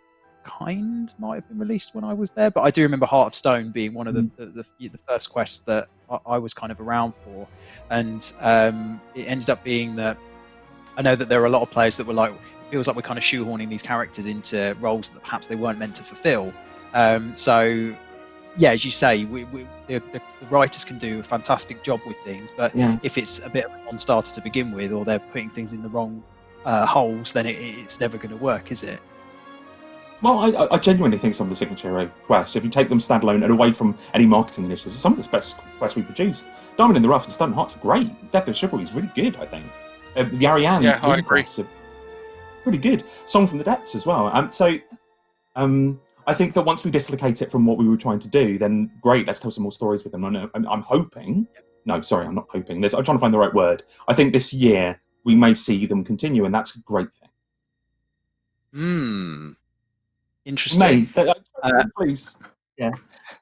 Kind might have been released when I was there, but I do remember Heart of Stone being one of the first quests that I was kind of around for, and it ended up being that I know that there are a lot of players that were like, it feels like we're kind of shoehorning these characters into roles that perhaps they weren't meant to fulfill. So yeah, as you say, the writers can do a fantastic job with things, but if it's a bit of a non-starter to begin with, or they're putting things in the wrong holes, then it's never going to work, is it? Well, I genuinely think some of the signature quests, if you take them standalone and away from any marketing initiatives, some of the best quests we produced. Diamond in the Rough and Stone Hearts are great. Death of Chivalry is really good, I think. The Ariane quests are really good. Song from the Depths as well. I think that once we dislocate it from what we were trying to do, then great, let's tell some more stories with them. I'm hoping... No, sorry, I'm not hoping. I'm trying to find the right word. I think this year we may see them continue, and that's a great thing. Interesting. Please. Yeah.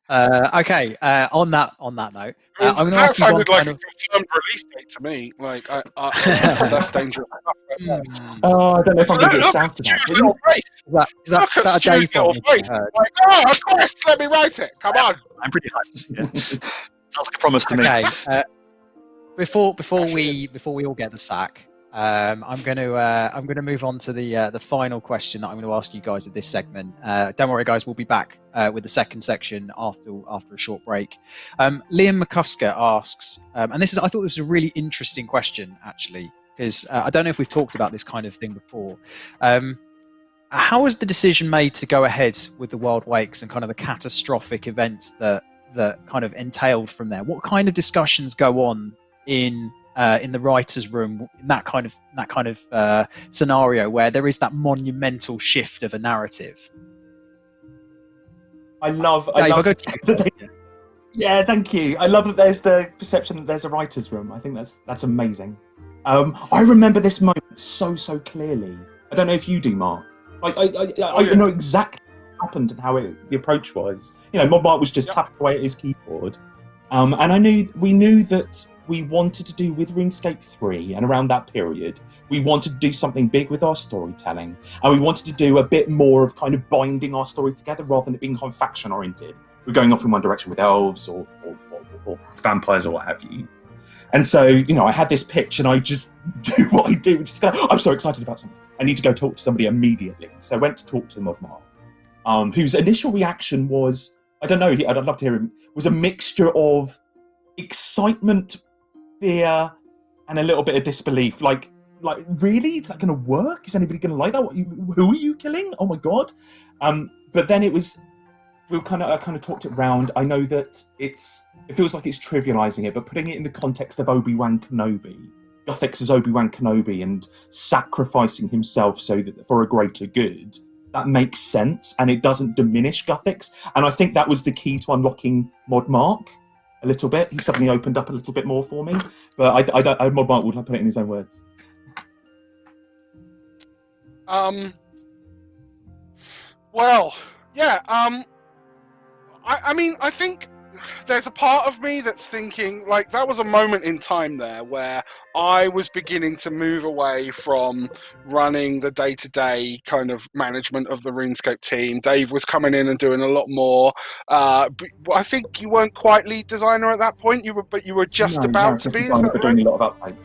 Okay. On that note, I'm going to ask you sounded one like a confirmed release date to me. Like, that's dangerous. Oh, I don't know if I'm going to get shouted at. Is that a day little face. Like, of course, let me write it. Come on. I'm pretty hyped. Yeah. Sounds like a promise to me. Okay. Before we all get the sack, I'm going to move on to the final question that I'm going to ask you guys at this segment. Don't worry, guys, we'll be back with the second section after a short break. Liam McCusker asks, and I thought this was a really interesting question actually, because I don't know if we've talked about this kind of thing before. How was the decision made to go ahead with the Wild Wakes and kind of the catastrophic events that kind of entailed from there? What kind of discussions go on in the writers' room in that kind of scenario where there is that monumental shift of a narrative? Yeah, thank you. I love that there's the perception that there's a writers' room. I think that's amazing. I remember this moment so clearly. I don't know if you do, Mark. I know exactly happened and how the approach was. You know, Mark was just tapping away at his keyboard. And we knew that we wanted to do with RuneScape 3 and around that period, we wanted to do something big with our storytelling. And we wanted to do a bit more of kind of binding our stories together rather than it being kind of faction oriented. We're going off in one direction with elves or vampires or what have you. And so, you know, I had this pitch and I just do what I do, which is I'm so excited about something. I need to go talk to somebody immediately. So I went to talk to Modmar, whose initial reaction was, I don't know, I'd love to hear him, was a mixture of excitement, fear, and a little bit of disbelief. Like, really? Is that going to work? Is anybody going to like that? Who are you killing? Oh my God. But then I kind of talked it round. I know that it feels like it's trivializing it, but putting it in the context of Obi-Wan Kenobi, Guthix as Obi-Wan Kenobi and sacrificing himself so that for a greater good, that makes sense and it doesn't diminish Guthix. And I think that was the key to unlocking Modmark a little bit. He suddenly opened up a little bit more for me, but Modmark would put it in his own words. Well, yeah. I mean, I think there's a part of me that's thinking, like, that was a moment in time there where I was beginning to move away from running the day-to-day kind of management of the RuneScape team. Dave was coming in and doing a lot more. I think you weren't quite lead designer at that point, but you were just about to be. Is that right? Doing a lot of update.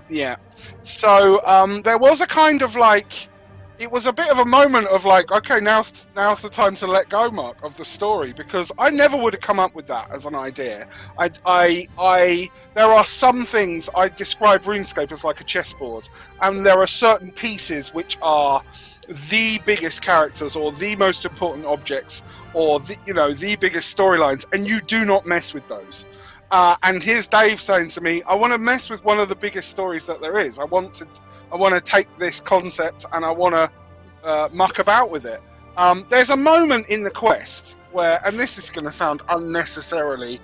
Yeah. So there was a kind of like, it was a bit of a moment of like, okay, now's the time to let go, Mark, of the story, because I never would have come up with that as an idea. There are some things, I describe RuneScape as like a chessboard, and there are certain pieces which are the biggest characters or the most important objects or the biggest storylines, and you do not mess with those. And here's Dave saying to me, I want to mess with one of the biggest stories that there is. I want to take this concept and I want to muck about with it. There's a moment in the quest where, and this is going to sound unnecessarily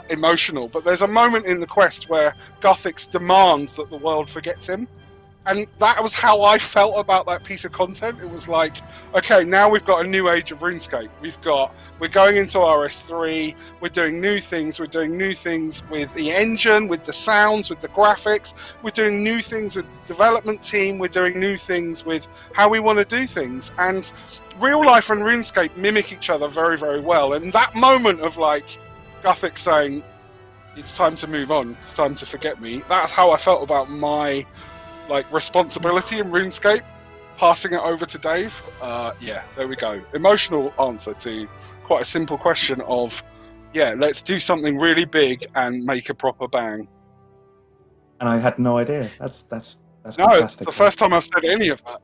emotional, but there's a moment in the quest where Guthix demands that the world forgets him. And that was how I felt about that piece of content. It was like, okay, now we've got a new age of RuneScape. We're going into RS3. We're doing new things. We're doing new things with the engine, with the sounds, with the graphics. We're doing new things with the development team. We're doing new things with how we want to do things. And real life and RuneScape mimic each other very, very well. And that moment of like Guthix saying, it's time to move on. It's time to forget me. That's how I felt about my responsibility in RuneScape, passing it over to Dave. There we go. Emotional answer to quite a simple question of, let's do something really big and make a proper bang. And I had no idea. That's fantastic. No, it's the first time I've said any of that.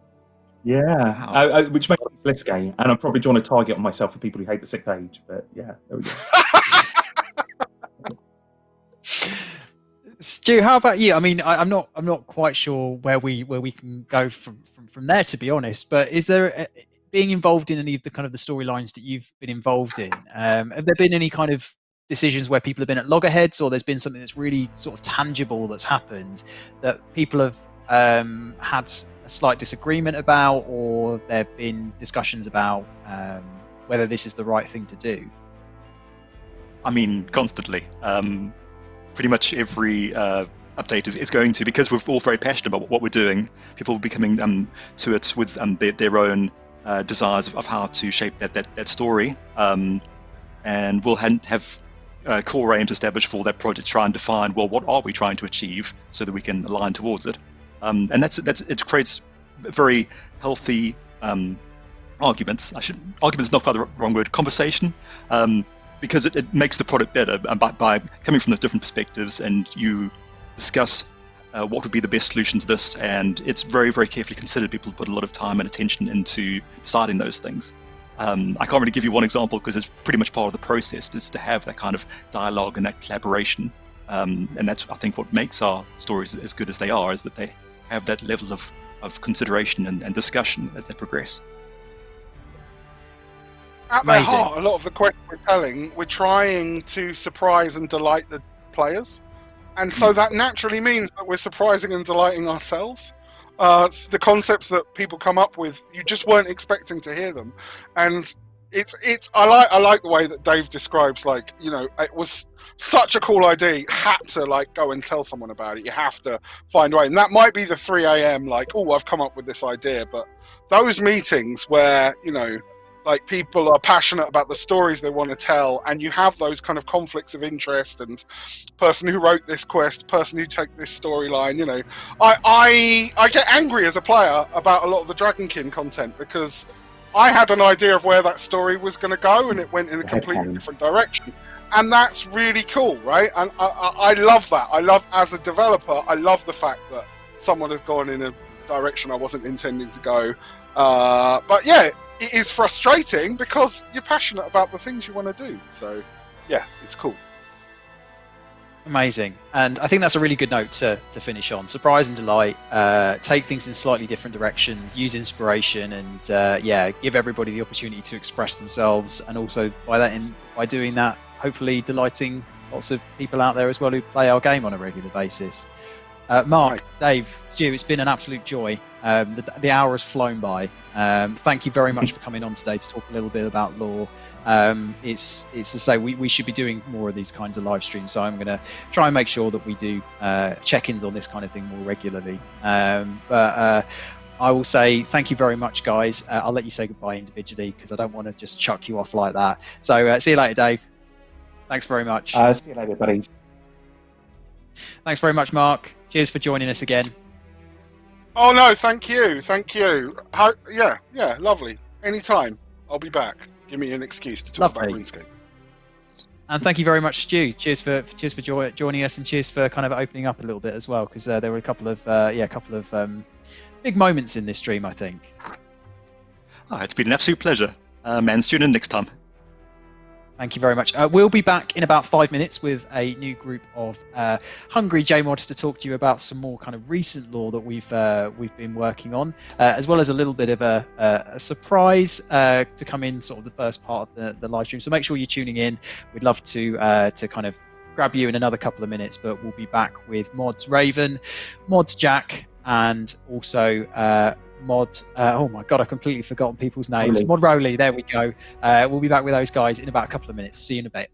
Yeah, wow. Which makes it risky, and I'm probably drawing a target on myself for people who hate the sixth age. But yeah, there we go. Stu, how about you? I mean, I'm not quite sure where we can go from there, to be honest. But is there being involved in any of the kind of the storylines that you've been involved in? Have there been any kind of decisions where people have been at loggerheads, or there's been something that's really sort of tangible that's happened that people have had a slight disagreement about, or there have been discussions about whether this is the right thing to do? I mean, constantly. Pretty much every update is going to, because we're all very passionate about what we're doing, people will be coming to it with their own desires of how to shape that story. And we'll have core aims established for that project, try and define, well, what are we trying to achieve so that we can align towards it. And it creates very healthy arguments. Argument is not quite the wrong word, conversation. Because it makes the product better by coming from those different perspectives, and you discuss what would be the best solution to this, and it's very, very carefully considered. People put a lot of time and attention into deciding those things. I can't really give you one example because it's pretty much part of the process is to have that kind of dialogue and that collaboration, and that's, I think, what makes our stories as good as they are, is that they have that level of consideration and discussion as they progress. At their heart, a lot of the quests we're telling, we're trying to surprise and delight the players. And so that naturally means that we're surprising and delighting ourselves. the concepts that people come up with, you just weren't expecting to hear them, and I like the way that Dave describes, like, you know, it was such a cool idea. You had to like go and tell someone about it. You have to find a way, and that might be the 3 a.m. like, oh, I've come up with this idea. But those meetings where, you know, like people are passionate about the stories they want to tell, and you have those kind of conflicts of interest, and person who wrote this quest, person who took this storyline, you know, I get angry as a player about a lot of the Dragonkin content, because I had an idea of where that story was going to go, and it went in a completely different direction. And that's really cool, right? And I love that. I love, as a developer, I love the fact that someone has gone in a direction I wasn't intending to go. But yeah, it is frustrating because you're passionate about the things you want to do. So yeah, it's cool. Amazing. And I think that's a really good note to finish on. Surprise and delight, take things in slightly different directions, use inspiration, and give everybody the opportunity to express themselves, and also by doing that, hopefully delighting lots of people out there as well who play our game on a regular basis. Mark, right. Dave, Stu, it's been an absolute joy. The hour has flown by. Thank you very much for coming on today to talk a little bit about lore. It's to say we should be doing more of these kinds of live streams, so I'm going to try and make sure that we do check-ins on this kind of thing more regularly. But I will say thank you very much, guys. I'll let you say goodbye individually because I don't want to just chuck you off like that. So see you later, Dave. Thanks very much. See you later, buddies. Thanks very much, Mark. Cheers for joining us again. Oh no, thank you. Yeah, lovely. Anytime, I'll be back. Give me an excuse to talk about RuneScape. And thank you very much, Stu. Cheers for joining us, and cheers for kind of opening up a little bit as well, because there were a couple of big moments in this stream, I think. Oh, it's been an absolute pleasure. And tune in next time. Thank you very much. We'll be back in about 5 minutes with a new group of hungry JMods to talk to you about some more kind of recent lore that we've been working on, as well as a little bit of a surprise to come in sort of the first part of the live stream. So make sure you're tuning in. We'd love to kind of grab you in another couple of minutes, but we'll be back with Mods Raven, Mods Jack, and also Mod, oh my god, I've completely forgotten people's names. Rowley. Mod Rowley, there we go. We'll be back with those guys in about a couple of minutes. See you in a bit.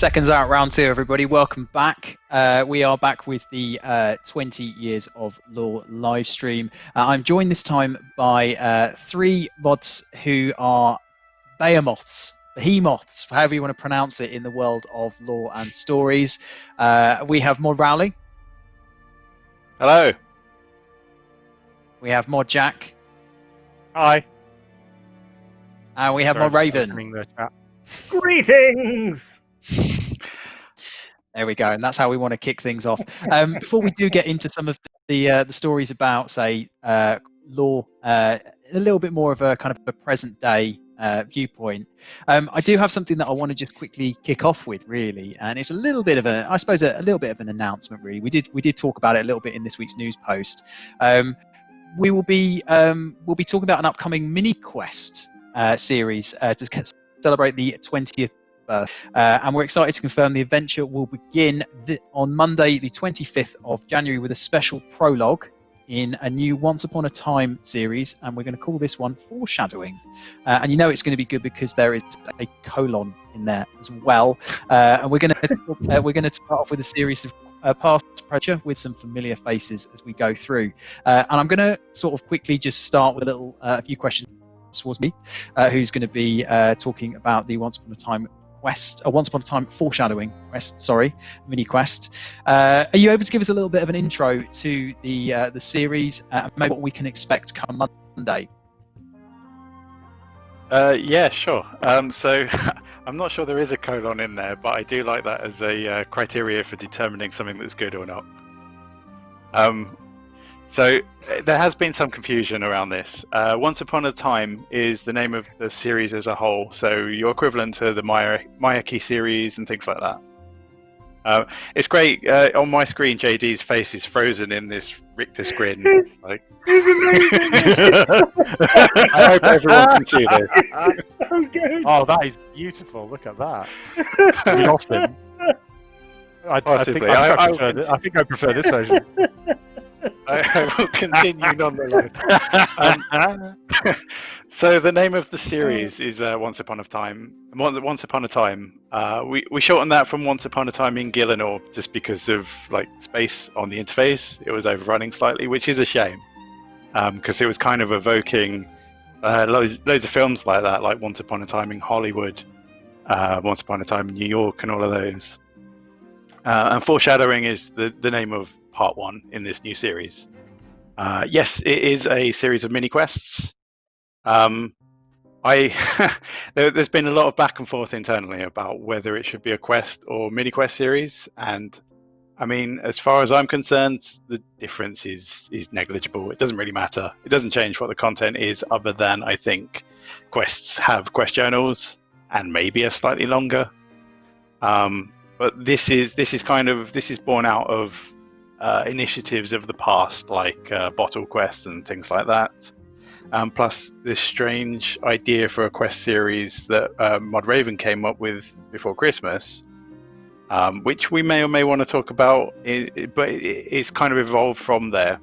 Seconds out, round two, everybody. Welcome back. We are back with the 20 Years of Lore live stream. I'm joined this time by three mods who are behemoths, however you want to pronounce it in the world of lore and stories. We have Mod Rowley. Hello. We have Mod Jack. Hi. And we have Mod Raven. Greetings! There we go, and that's how we want to kick things off. Before we do get into some of the stories about, say, lore, a little bit more of a kind of a present day viewpoint, I do have something that I want to just quickly kick off with, really, and it's a little bit of a, I suppose, a little bit of an announcement, really. We did talk about it a little bit in this week's news post. We'll be talking about an upcoming mini quest series to celebrate the 20th. And we're excited to confirm the adventure will begin on Monday, the 25th of January, with a special prologue in a new Once Upon a Time series, and we're going to call this one Foreshadowing. And you know it's going to be good because there is a colon in there as well. And we're going to start off with a series of past pressure with some familiar faces as we go through. And I'm going to sort of quickly just start with a few questions towards me, who's going to be talking about the Once Upon a Time quest, Once Upon a Time Foreshadowing quest, mini quest. Are you able to give us a little bit of an intro to the series, maybe what we can expect come Monday? Yeah, sure. So I'm not sure there is a colon in there, but I do like that as a criteria for determining something that's good or not. So there has been some confusion around this. Once Upon a Time is the name of the series as a whole, so you're equivalent to the Mayaki series and things like that. It's great. On my screen, JD's face is frozen in this rictus grin. It's amazing. I hope everyone can see this. It's so good. Oh, that is beautiful. Look at that. We lost him. I think I prefer this version. I will continue nonetheless. So the name of the series is Once Upon a Time. Once Upon a Time. We shortened that from Once Upon a Time in Gielinor just because of space on the interface. It was overrunning slightly, which is a shame, because it was kind of evoking loads of films like that, like Once Upon a Time in Hollywood, Once Upon a Time in New York, and all of those. And Foreshadowing is the name of part one in this new series. Yes, it is a series of mini quests. There's been a lot of back and forth internally about whether it should be a quest or mini quest series, and I mean, as far as I'm concerned, the difference is negligible. It doesn't really matter. It doesn't change what the content is, other than I think quests have quest journals and maybe are slightly longer. But this is born out of initiatives of the past, like bottle quests and things like that. Plus this strange idea for a quest series that Mod Raven came up with before Christmas, which we may or may want to talk about, but it's kind of evolved from there.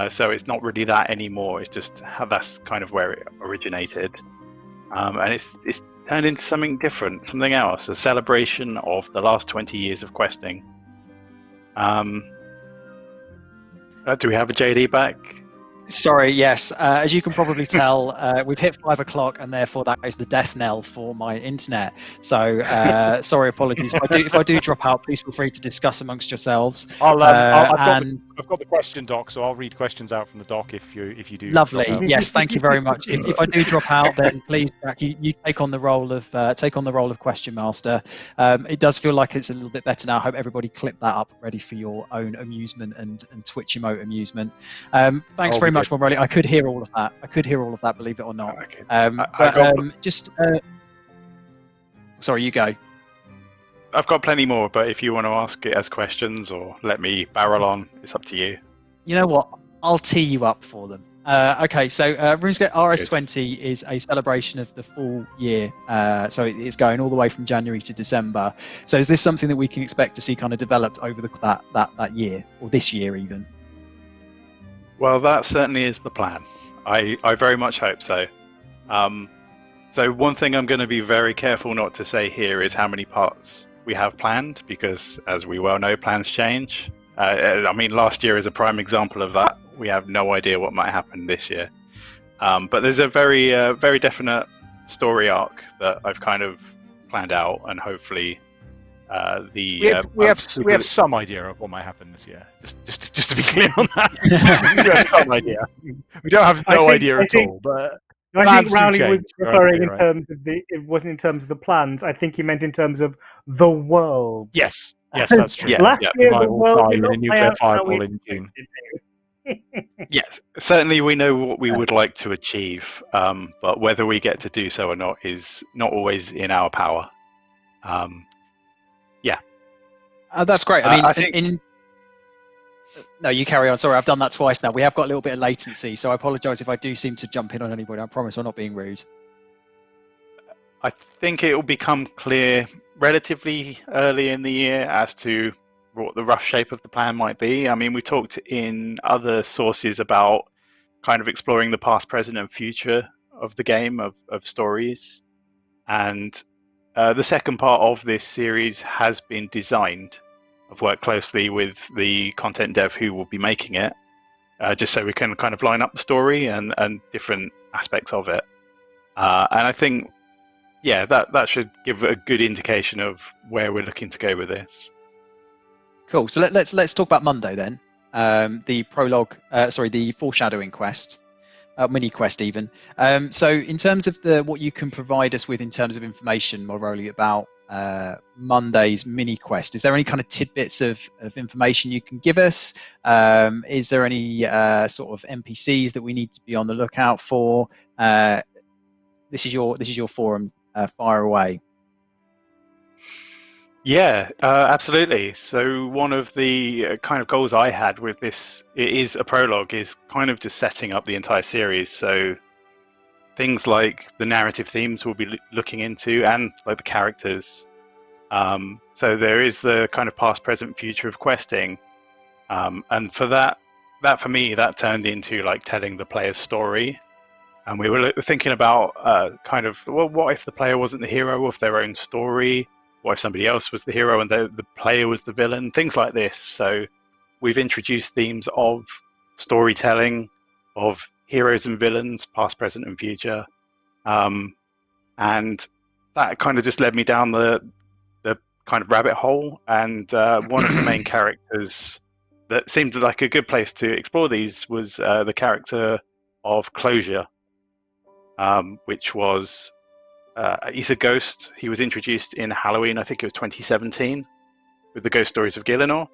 So it's not really that anymore. It's just how that's kind of where it originated. And it's turned into something different, something else, a celebration of the last 20 years of questing. Do we have a JD back? Sorry, yes. As you can probably tell, we've hit 5 o'clock, and therefore that is the death knell for my internet. So, sorry, apologies. If I do drop out, please feel free to discuss amongst yourselves. I've got the question doc, so I'll read questions out from the doc if you do. Lovely. Yes, thank you very much. If I do drop out, then please, Jack, you take on the role of question master. It does feel like it's a little bit better now. I hope everybody clip that up, ready for your own amusement and Twitch emote amusement. Thanks very much, Bob Rowley. I could hear all of that. Believe it or not. Okay. Sorry, you go. I've got plenty more, but if you want to ask it as questions or let me barrel on, it's up to you. You know what? I'll tee you up for them. Okay, so RuneScape RS20 is a celebration of the full year. So it's going all the way from January to December. So is this something that we can expect to see kind of developed over that year, or this year even? Well, that certainly is the plan. I very much hope so. So one thing I'm going to be very careful not to say here is how many parts we have planned, because as we well know, plans change. I mean, last year is a prime example of that. We have no idea what might happen this year. But there's a very, very definite story arc that I've kind of planned out, and hopefully we have some idea of what might happen this year. Just to be clear on that, we do have some idea. We don't have no idea at all. But I think Rowley was referring in terms of it wasn't in terms of the plans. I think he meant in terms of the world. Yes, that's true. Last year, the world did not in a play nuclear out how fireball we in June. Yes, certainly we know what we would like to achieve, but whether we get to do so or not is not always in our power. That's great. I mean, I think... No, you carry on. Sorry, I've done that twice now. We have got a little bit of latency, so I apologise if I do seem to jump in on anybody. I promise I'm not being rude. I think it will become clear relatively early in the year as to what the rough shape of the plan might be. I mean, we talked in other sources about kind of exploring the past, present, and future of the game, of stories. And the second part of this series has been designed. I've worked closely with the content dev who will be making it, just so we can kind of line up the story and different aspects of it. And I think, that should give a good indication of where we're looking to go with this. Cool. So let's talk about Monday then. The prologue, the foreshadowing quest, mini quest even. So in terms of what you can provide us with in terms of information, more Rowley, about Monday's mini quest, is there any kind of tidbits of information you can give us? Is there any sort of NPCs that we need to be on the lookout for? This is your forum. Fire away. Yeah, absolutely. So one of the kind of goals I had with this, it is a prologue, is kind of just setting up the entire series. So things like the narrative themes we'll be looking into, and like the characters. So there is the kind of past, present, future of questing. And for that for me, that turned into like telling the player's story. And we were thinking about what if the player wasn't the hero of their own story? What if somebody else was the hero and the player was the villain? Things like this. So we've introduced themes of storytelling, of heroes and villains, past, present, and future. And that kind of just led me down the kind of rabbit hole. And one of the main characters that seemed like a good place to explore these was the character of Closure, which was... he's a ghost. He was introduced in Halloween, I think it was 2017, with the Ghost Stories of Gielinor,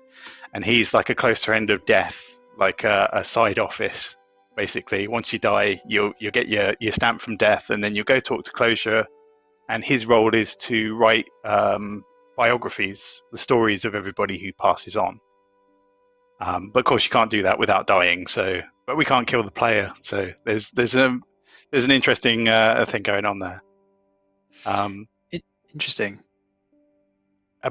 and he's like a close friend of death, like a side office. Basically, once you die, you'll get your stamp from death, and then you go talk to Closure, and his role is to write biographies, the stories of everybody who passes on. But of course, you can't do that without dying. But we can't kill the player, so there's an interesting thing going on there. Interesting.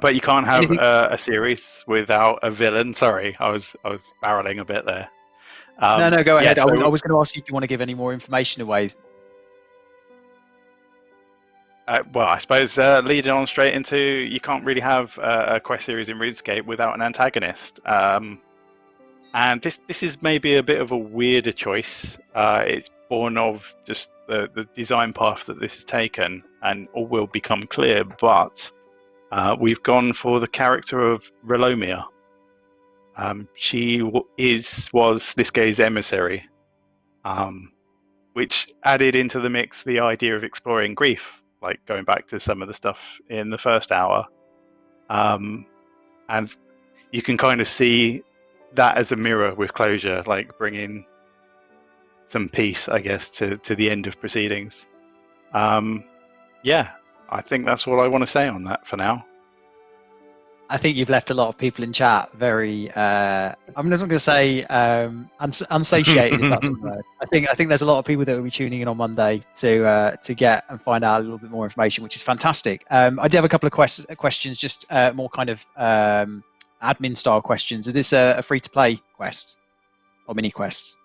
But you can't have a series without a villain. Sorry, I was barreling a bit there. No, go ahead. Yeah, I was going to ask you if you want to give any more information away. Well, I suppose leading on straight into, you can't really have a quest series in RuneScape without an antagonist. And this is maybe a bit of a weirder choice. It's born of just the design path that this has taken, and all will become clear. But we've gone for the character of Rowley. She was this guy's emissary, which added into the mix the idea of exploring grief, like going back to some of the stuff in the first hour. And you can kind of see that as a mirror with Closure, like bringing some peace, I guess, to the end of proceedings. I think that's all I want to say on that for now. I think you've left a lot of people in chat very, I'm not going to say unsatiated, if that's a word. I think there's a lot of people that will be tuning in on Monday to get and find out a little bit more information, which is fantastic. I do have a couple of questions, just more kind of admin style questions. Is this a free-to-play quest or mini quest?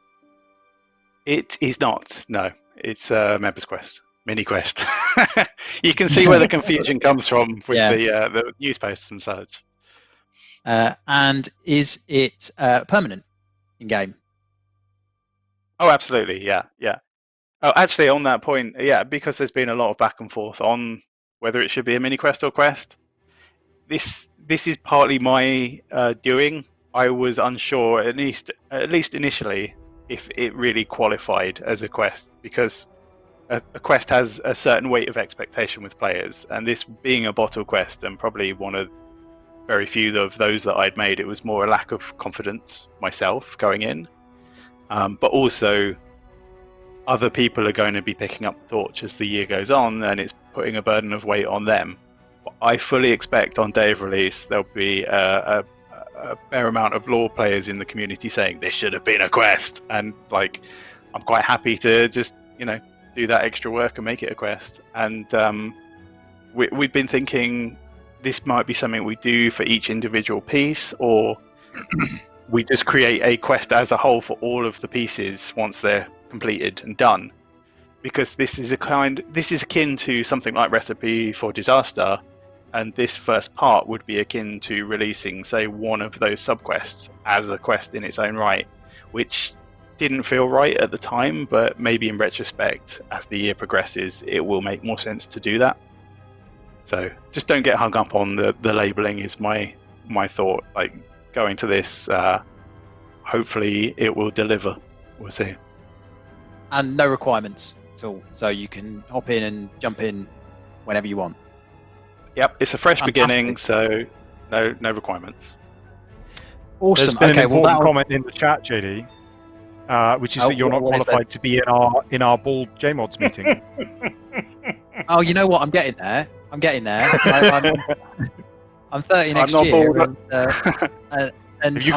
It is not. No, it's a members quest. mini quest. You can see where the confusion comes from with the news posts and such. And is it permanent in game? Oh, absolutely, yeah. Oh, actually, on that point, because there's been a lot of back and forth on whether it should be a mini quest or quest. This is partly my doing. I was unsure, at least initially, if it really qualified as a quest, because a quest has a certain weight of expectation with players, and this being a bottle quest and probably one of very few of those that I'd made, it was more a lack of confidence myself going in, but also other people are going to be picking up the torch as the year goes on, and it's putting a burden of weight on them. I fully expect on day of release there'll be a fair amount of lore players in the community saying this should have been a quest, and like I'm quite happy to just do that extra work and make it a quest. And we've been thinking this might be something we do for each individual piece, or we just create a quest as a whole for all of the pieces once they're completed and done, because this is akin to something like Recipe for Disaster, and this first part would be akin to releasing, say, one of those subquests as a quest in its own right, which didn't feel right at the time, but maybe in retrospect, as the year progresses, it will make more sense to do that. So just don't get hung up on the labeling is my thought. Like, going to this, hopefully it will deliver. We'll see. And no requirements at all, so you can hop in and jump in whenever you want. Yep, it's a fresh beginning, so no requirements. Awesome. There's been an important comment in the chat, JD, which is that you're not qualified to be in our bald JMods meeting. Oh, you know what? I'm getting there. I'm 30 next year. And have you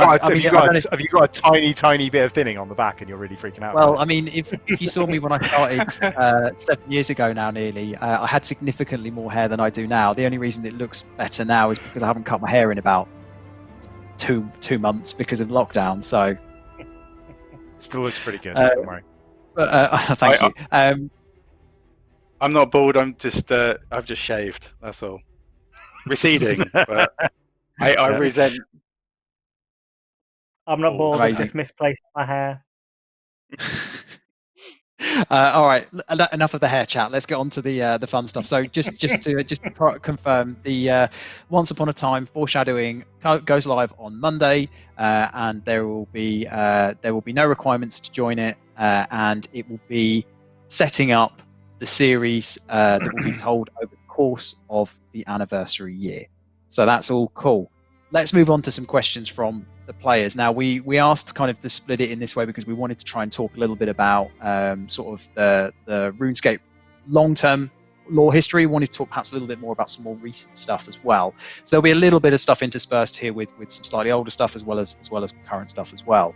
got a tiny bit of thinning on the back, and you're really freaking out? Well, I mean, if you saw me when I started 7 years ago now, nearly, I had significantly more hair than I do now. The only reason it looks better now is because I haven't cut my hair in about two months because of lockdown. So still looks pretty good. Don't worry. But thank you. I'm not bald. I've just shaved. That's all. Receding, but I resent. I'm not bald. I just misplaced my hair. All right, enough of the hair chat. Let's get on to the fun stuff. So just to confirm, the Once Upon a Time Foreshadowing goes live on Monday, and there will be no requirements to join it, and it will be setting up the series that will be told over the course of the anniversary year. So that's all cool. Let's move on to some questions from the players. Now, we asked kind of to split it in this way because we wanted to try and talk a little bit about sort of the RuneScape long-term lore history. We wanted to talk perhaps a little bit more about some more recent stuff as well. So there'll be a little bit of stuff interspersed here with some slightly older stuff as well as current stuff as well.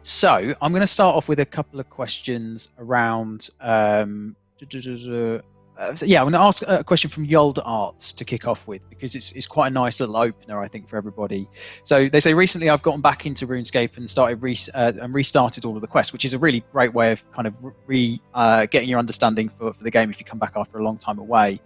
So I'm going to start off with a couple of questions around. I'm going to ask a question from Yold Arts to kick off with, because it's quite a nice little opener, I think, for everybody. So they say, recently I've gotten back into RuneScape and restarted all of the quests, which is a really great way of kind of getting your understanding for the game if you come back after a long time away.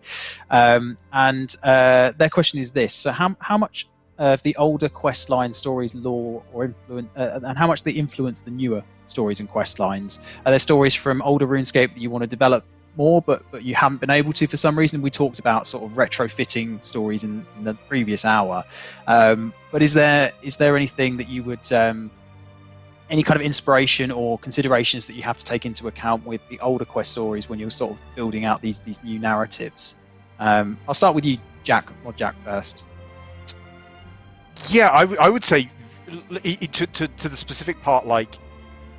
And their question is this: so how much of the older quest line stories, lore, or influence, and how much they influence the newer stories and quest lines? Are there stories from older RuneScape that you want to develop more, but you haven't been able to for some reason? We talked about sort of retrofitting stories in the previous hour, but is there anything that you would any kind of inspiration or considerations that you have to take into account with the older quest stories when you're sort of building out these new narratives? I'll start with you, Jack first. Yeah, I would say to the specific part, like,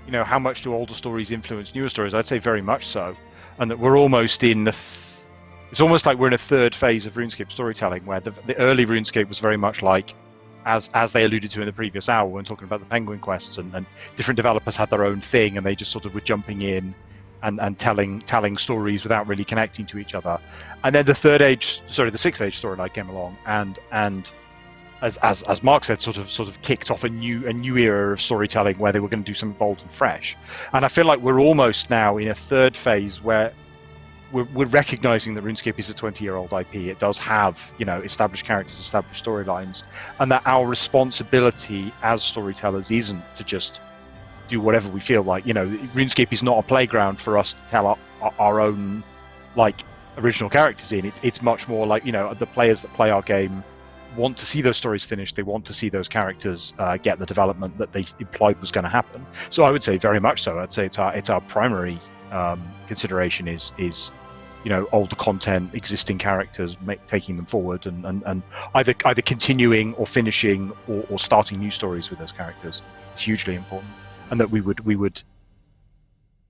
how much do older stories influence newer stories? I'd say very much so. And that we're almost in it's almost like we're in a third phase of RuneScape storytelling, where the early RuneScape was very much like, as they alluded to in the previous hour when talking about the Penguin quests, and different developers had their own thing, and they just sort of were jumping in and telling stories without really connecting to each other. And then the sixth age storyline came along, and as Mark said, sort of kicked off a new era of storytelling where they were going to do something bold and fresh. And I feel like we're almost now in a third phase where we're recognizing that RuneScape is a 20-year-old IP. It does have, established characters, established storylines, and that our responsibility as storytellers isn't to just do whatever we feel like. RuneScape is not a playground for us to tell our own original characters in. It's much more like, the players that play our game want to see those stories finished. They want to see those characters get the development that they implied was going to happen. So I would say very much so. I'd say it's our primary consideration is older content, existing characters, taking them forward, and either continuing or finishing or starting new stories with those characters. It's hugely important, and that we would.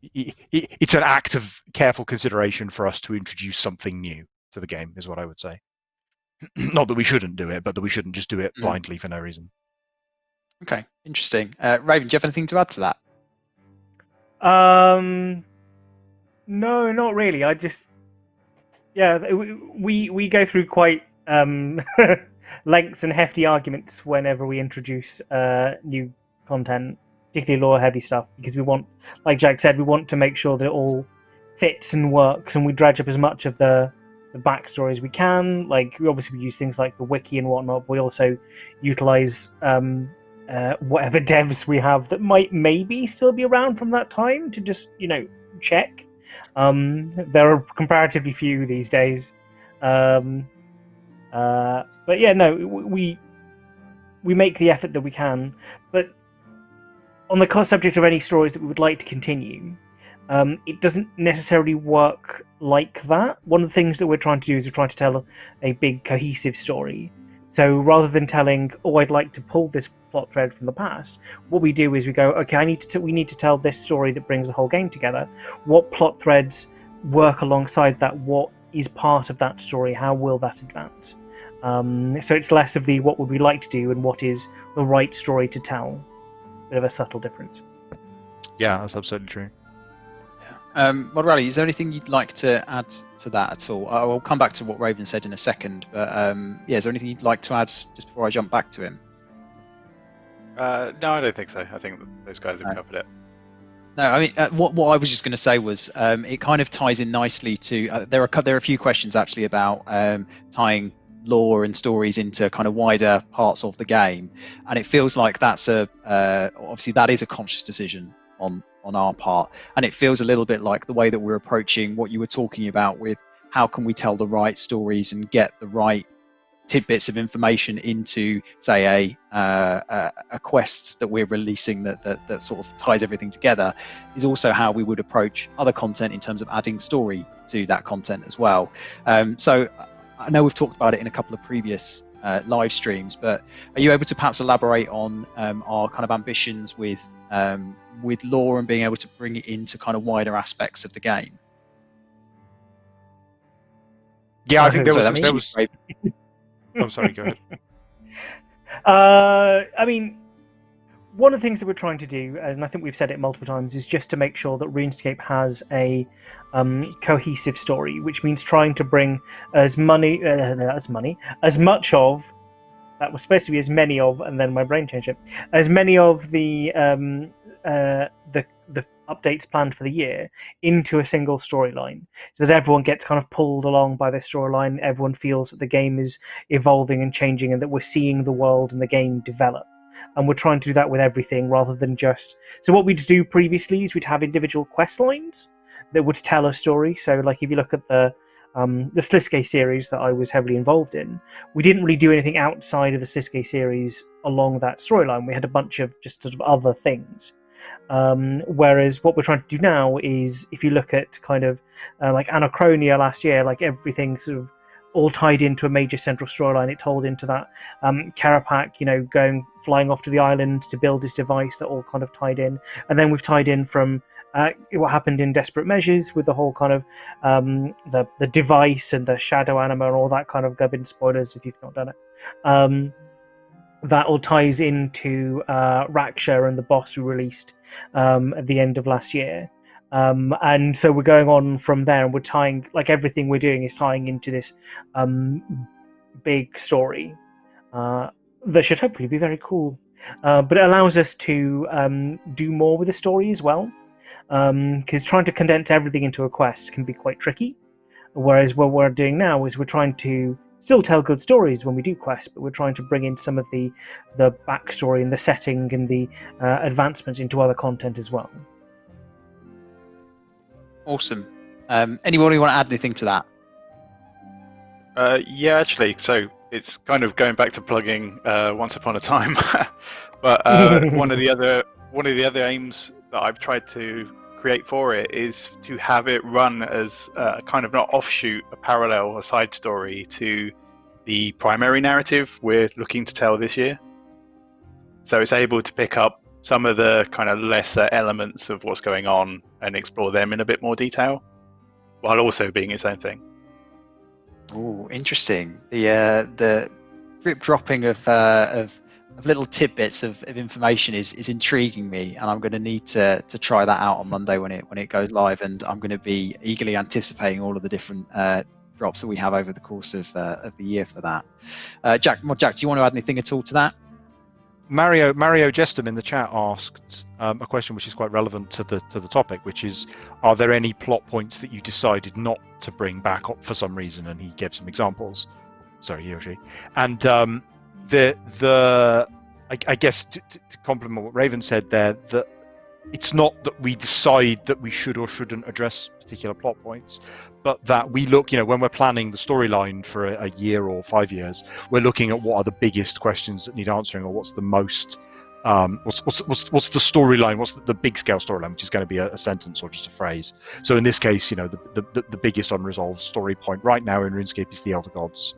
It's an act of careful consideration for us to introduce something new to the game, is what I would say. Not that we shouldn't do it, but that we shouldn't just do it blindly for no reason. Okay, interesting. Raven, do you have anything to add to that? No, not really. We go through quite lengths and hefty arguments whenever we introduce new content, particularly lore-heavy stuff, because we want, like Jack said, we want to make sure that it all fits and works, and we dredge up as much of the backstory as we can. We use things like the wiki and whatnot, but we also utilize whatever devs we have that might maybe still be around from that time to just check. There are comparatively few these days, but yeah, no, we make the effort that we can. But on the subject of any stories that we would like to continue, it doesn't necessarily work like that. One of the things that we're trying to do is we're trying to tell a big cohesive story. So rather than telling, I'd like to pull this plot thread from the past, what we do is we go, okay, we need to tell this story that brings the whole game together. What plot threads work alongside that? What is part of that story? How will that advance? So it's less of the what would we like to do and what is the right story to tell. Bit of a subtle difference. Yeah, that's absolutely true. Rowley, is there anything you'd like to add to that at all? I'll come back to what Raven said in a second, but is there anything you'd like to add just before I jump back to him? No, I don't think so. I think those guys have covered it. No, I mean, what I was just going to say was it kind of ties in nicely to there are a few questions actually about tying lore and stories into kind of wider parts of the game, and it feels like that's obviously that is a conscious decision on our part, and it feels a little bit like the way that we're approaching what you were talking about with how can we tell the right stories and get the right tidbits of information into, say, a quest that we're releasing that sort of ties everything together, is also how we would approach other content in terms of adding story to that content as well. So I know we've talked about it in a couple of previous live streams, but are you able to perhaps elaborate on our kind of ambitions with lore and being able to bring it into kind of wider aspects of the game? Yeah, I think there was I'm sorry, go ahead. I mean, one of the things that we're trying to do, and I think we've said it multiple times, is just to make sure that RuneScape has a cohesive story, which means trying to bring as much of, that was supposed to be as many of, and then my brain changed it, as many of the updates planned for the year into a single storyline, so that everyone gets kind of pulled along by this storyline. Everyone feels that the game is evolving and changing, and that we're seeing the world and the game develop. And we're trying to do that with everything, rather than just... So what we'd do previously is we'd have individual quest lines that would tell a story. So, like, if you look at the Sliske series that I was heavily involved in, we didn't really do anything outside of the Sliske series along that storyline. We had a bunch of just sort of other things. Whereas what we're trying to do now is, if you look at kind of like Anachronia last year, like everything sort of all tied into a major central storyline. It told into that Carapac, flying off to the island to build his device, that all kind of tied in. And then we've tied in from what happened in Desperate Measures with the whole kind of the device and the shadow anima and all that kind of gubbin. Spoilers if you've not done it. That all ties into Raksha and the boss we released at the end of last year. And so we're going on from there, and we're tying, like, everything we're doing is tying into this big story. that should hopefully be very cool. But it allows us to do more with the story as well, because trying to condense everything into a quest can be quite tricky. Whereas what we're doing now is we're trying to still tell good stories when we do quests, but we're trying to bring in some of the backstory and the setting and the advancements into other content as well. Awesome. Anybody want to add anything to that? Yeah, actually, so it's kind of going back to plugging Once Upon a Time, but one of the other aims that I've tried to create for it is to have it run as a kind of not offshoot, a parallel, a side story to the primary narrative we're looking to tell this year. So it's able to pick up some of the kind of lesser elements of what's going on and explore them in a bit more detail, while also being its own thing. Oh, interesting. The drip dropping of little tidbits of information is intriguing me, and I'm going to need to try that out on Monday when it goes live, and I'm going to be eagerly anticipating all of the different drops that we have over the course of the year for that. Jack, do you want to add anything at all to that? Mario Jestem in the chat asked a question which is quite relevant to the topic, which is, are there any plot points that you decided not to bring back up for some reason? And he gave some examples. Sorry, he or she. And I guess to complement what Raven said there, that it's not that we decide that we should or shouldn't address particular plot points, but that we look, when we're planning the storyline for a year or 5 years, we're looking at what are the biggest questions that need answering, or what's the most, what's the storyline, what's the big scale storyline, which is going to be a sentence or just a phrase. So in this case, the biggest unresolved story point right now in RuneScape is the Elder Gods.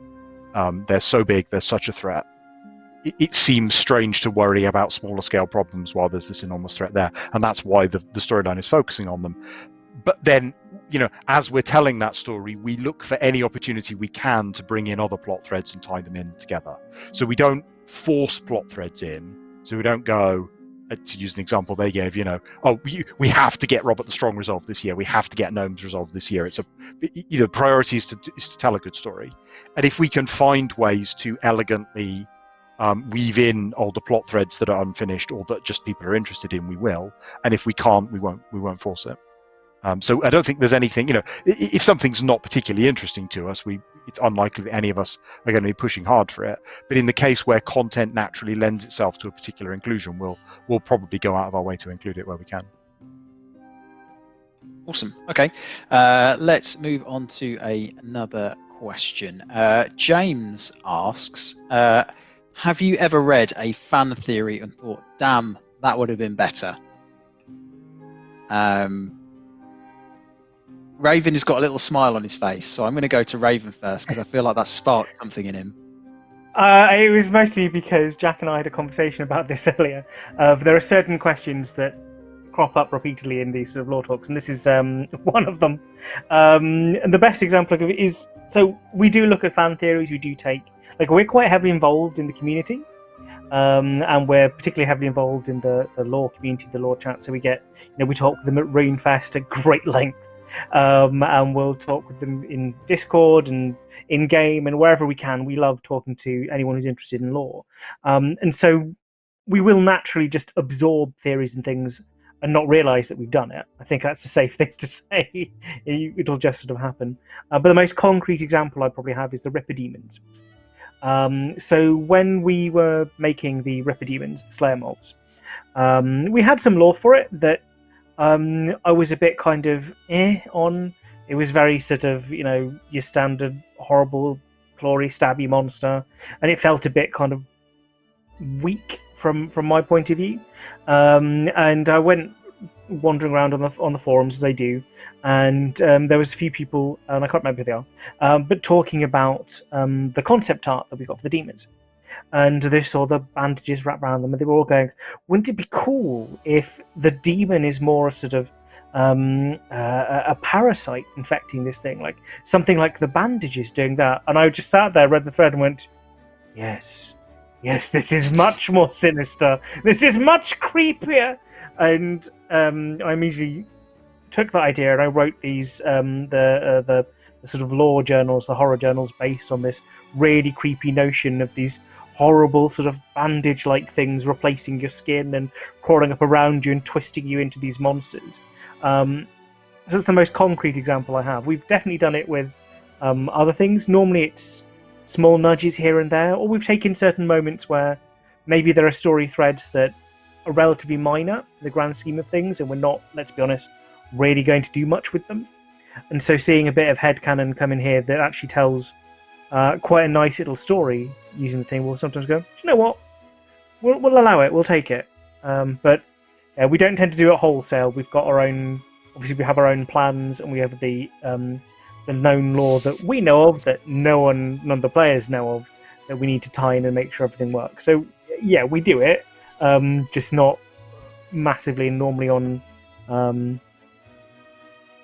They're so big, they're such a threat. It seems strange to worry about smaller scale problems while there's this enormous threat there, and that's why the storyline is focusing on them. But then, as we're telling that story, we look for any opportunity we can to bring in other plot threads and tie them in together. So we don't force plot threads in. So we don't go, to use an example they gave, we have to get Robert the Strong resolved this year. We have to get Gnomes resolved this year. Priority is to tell a good story. And if we can find ways to elegantly weave in older plot threads that are unfinished or that just people are interested in, we will. And if we can't, we won't force it. So I don't think there's anything, if something's not particularly interesting to us, it's unlikely that any of us are going to be pushing hard for it. But in the case where content naturally lends itself to a particular inclusion, we'll probably go out of our way to include it where we can. Awesome. Okay, let's move on to another question. James asks, have you ever read a fan theory and thought, damn, that would have been better? Raven has got a little smile on his face, so I'm going to go to Raven first because I feel like that sparked something in him. It was mostly because Jack and I had a conversation about this earlier. There are certain questions that crop up repeatedly in these sort of lore talks, and this is one of them. And the best example of it is, so we do look at fan theories, we do take, we're quite heavily involved in the community, and we're particularly heavily involved in the lore community, the lore chat, so we get, we talk with them at RuneFest at great length. And we'll talk with them in Discord and in game and wherever we can. We love talking to anyone who's interested in lore, and so we will naturally just absorb theories and things and not realize that we've done it. I think that's a safe thing to say. It'll just sort of happen. But the most concrete example I probably have is the Ripper Demons. So when we were making the Ripper Demons, the Slayer mobs, we had some lore for it that I was a bit kind of on. It was very sort of, your standard horrible, clawy, stabby monster, and it felt a bit kind of weak from my point of view. And I went wandering around on the forums as I do, and there was a few people, and I can't remember who they are, but talking about the concept art that we got for the demons. And they saw the bandages wrapped around them, and they were all going, wouldn't it be cool if the demon is more sort of a parasite infecting this thing, like something like the bandages doing that? And I just sat there, read the thread, and went, yes, this is much more sinister. This is much creepier. And I immediately took that idea and I wrote these the sort of lore journals, the horror journals, based on this really creepy notion of these horrible sort of bandage-like things replacing your skin and crawling up around you and twisting you into these monsters. So that's the most concrete example I have. We've definitely done it with other things. Normally it's small nudges here and there, or we've taken certain moments where maybe there are story threads that are relatively minor in the grand scheme of things, and we're not, let's be honest, really going to do much with them. And so seeing a bit of headcanon come in here that actually tells quite a nice little story using the thing, we'll sometimes go, do you know what? We'll allow it, we'll take it. But we don't tend to do it wholesale. We've got our own, obviously we have our own plans, and we have the known lore that we know of, that none of the players know of, that we need to tie in and make sure everything works. So yeah, we do it, just not massively, normally on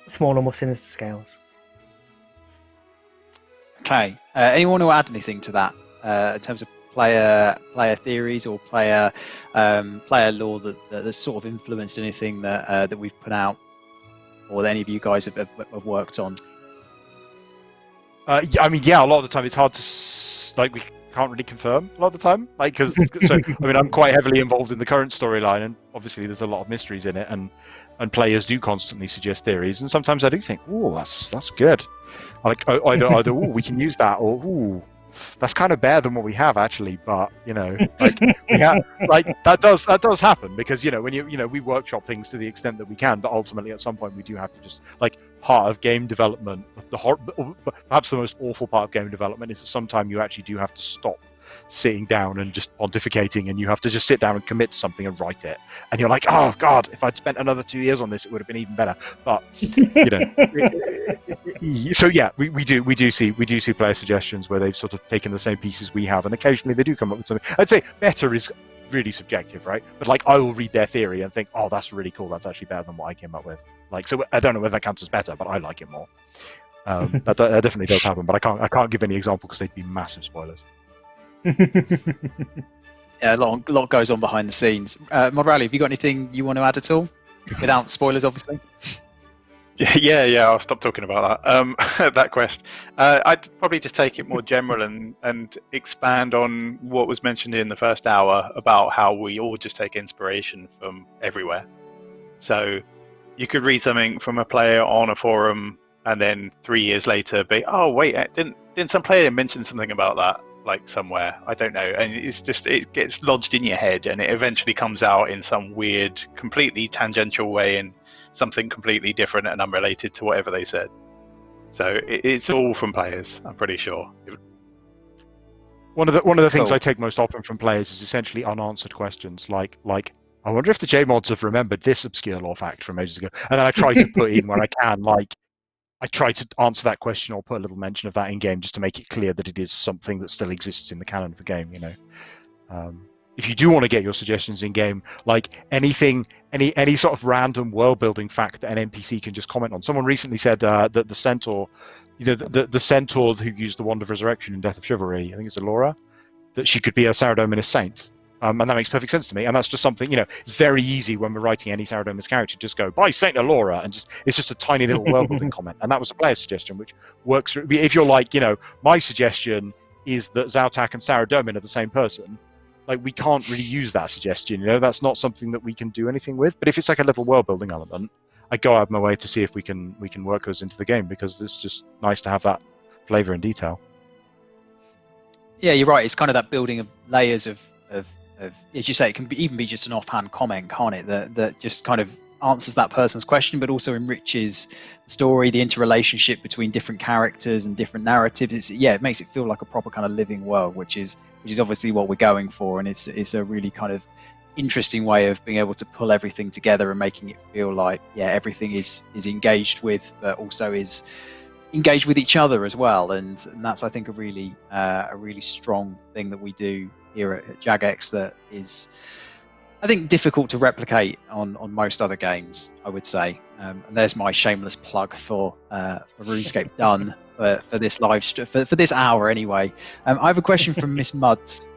smaller, more sinister scales. Okay. Anyone who add anything to that in terms of player theories or player lore that's sort of influenced anything that we've put out, or that any of you guys have worked on? I mean, yeah, a lot of the time it's hard to we can't really confirm a lot of the time, because I'm quite heavily involved in the current storyline, and obviously there's a lot of mysteries in it, and players do constantly suggest theories, and sometimes I do think, oh, that's good, like either oh, we can use that, or ooh, that's kind of better than what we have actually, but we have, that does happen, because when we workshop things to the extent that we can, but ultimately at some point we do have to just, part of game development, perhaps the most awful part of game development is that sometimes you actually do have to stop sitting down and just pontificating, and you have to just sit down and commit to something and write it, and you're like, oh god, if I'd spent another 2 years on this it would have been even better. But so yeah, we do see player suggestions where they've sort of taken the same pieces we have, and occasionally they do come up with something. I'd say better is really subjective, right? But I will read their theory and think, oh, that's really cool, that's actually better than what I came up with. So I don't know whether that counts as better, but I like it more. That definitely does happen, but I can't give any example because they'd be massive spoilers. Yeah, a lot goes on behind the scenes. Rowley, have you got anything you want to add at all, without spoilers, obviously? Yeah. I'll stop talking about that. That quest. I'd probably just take it more general and expand on what was mentioned in the first hour about how we all just take inspiration from everywhere. So you could read something from a player on a forum, and then 3 years later be, oh wait, didn't some player mention something about that? Somewhere, I don't know, and it's just, it gets lodged in your head, and it eventually comes out in some weird, completely tangential way, and something completely different and unrelated to whatever they said. So it's all from players, I'm pretty sure. One of the things Cool. I take most often from players is essentially unanswered questions, like I wonder if the JMods have remembered this obscure lore fact from ages ago, and then I try to put in where I can, I try to answer that question or put a little mention of that in game, just to make it clear that it is something that still exists in the canon of the game. If you do want to get your suggestions in game, anything, any sort of random world building fact that an NPC can just comment on. Someone recently said that the centaur, the centaur who used the wand of resurrection in Death of Chivalry, I think it's Alora, that she could be a Saradominus saint. And that makes perfect sense to me, and that's just something, it's very easy when we're writing any Saradominus character, just go, by Saint Alora, and it's just a tiny little world building comment, and that was a player suggestion, which works. If you're my suggestion is that Zautak and Saradomin are the same person, we can't really use that suggestion, that's not something that we can do anything with. But if it's a little world building element, I go out of my way to see if we can work those into the game, because it's just nice to have that flavor and detail. Yeah, you're right. It's kind of that building of layers of as you say, it can even be just an offhand comment, can't it? That just kind of answers that person's question, but also enriches the story, the interrelationship between different characters and different narratives. It makes it feel like a proper kind of living world, which is obviously what we're going for, and it's a really kind of interesting way of being able to pull everything together and making it feel like everything is engaged with, but also is engaged with each other as well, and that's, I think, a really strong thing that we do here at Jagex that is, I think, difficult to replicate on most other games, I would say. And there's my shameless plug for RuneScape done for this live for this hour anyway. I have a question from Miss Muds.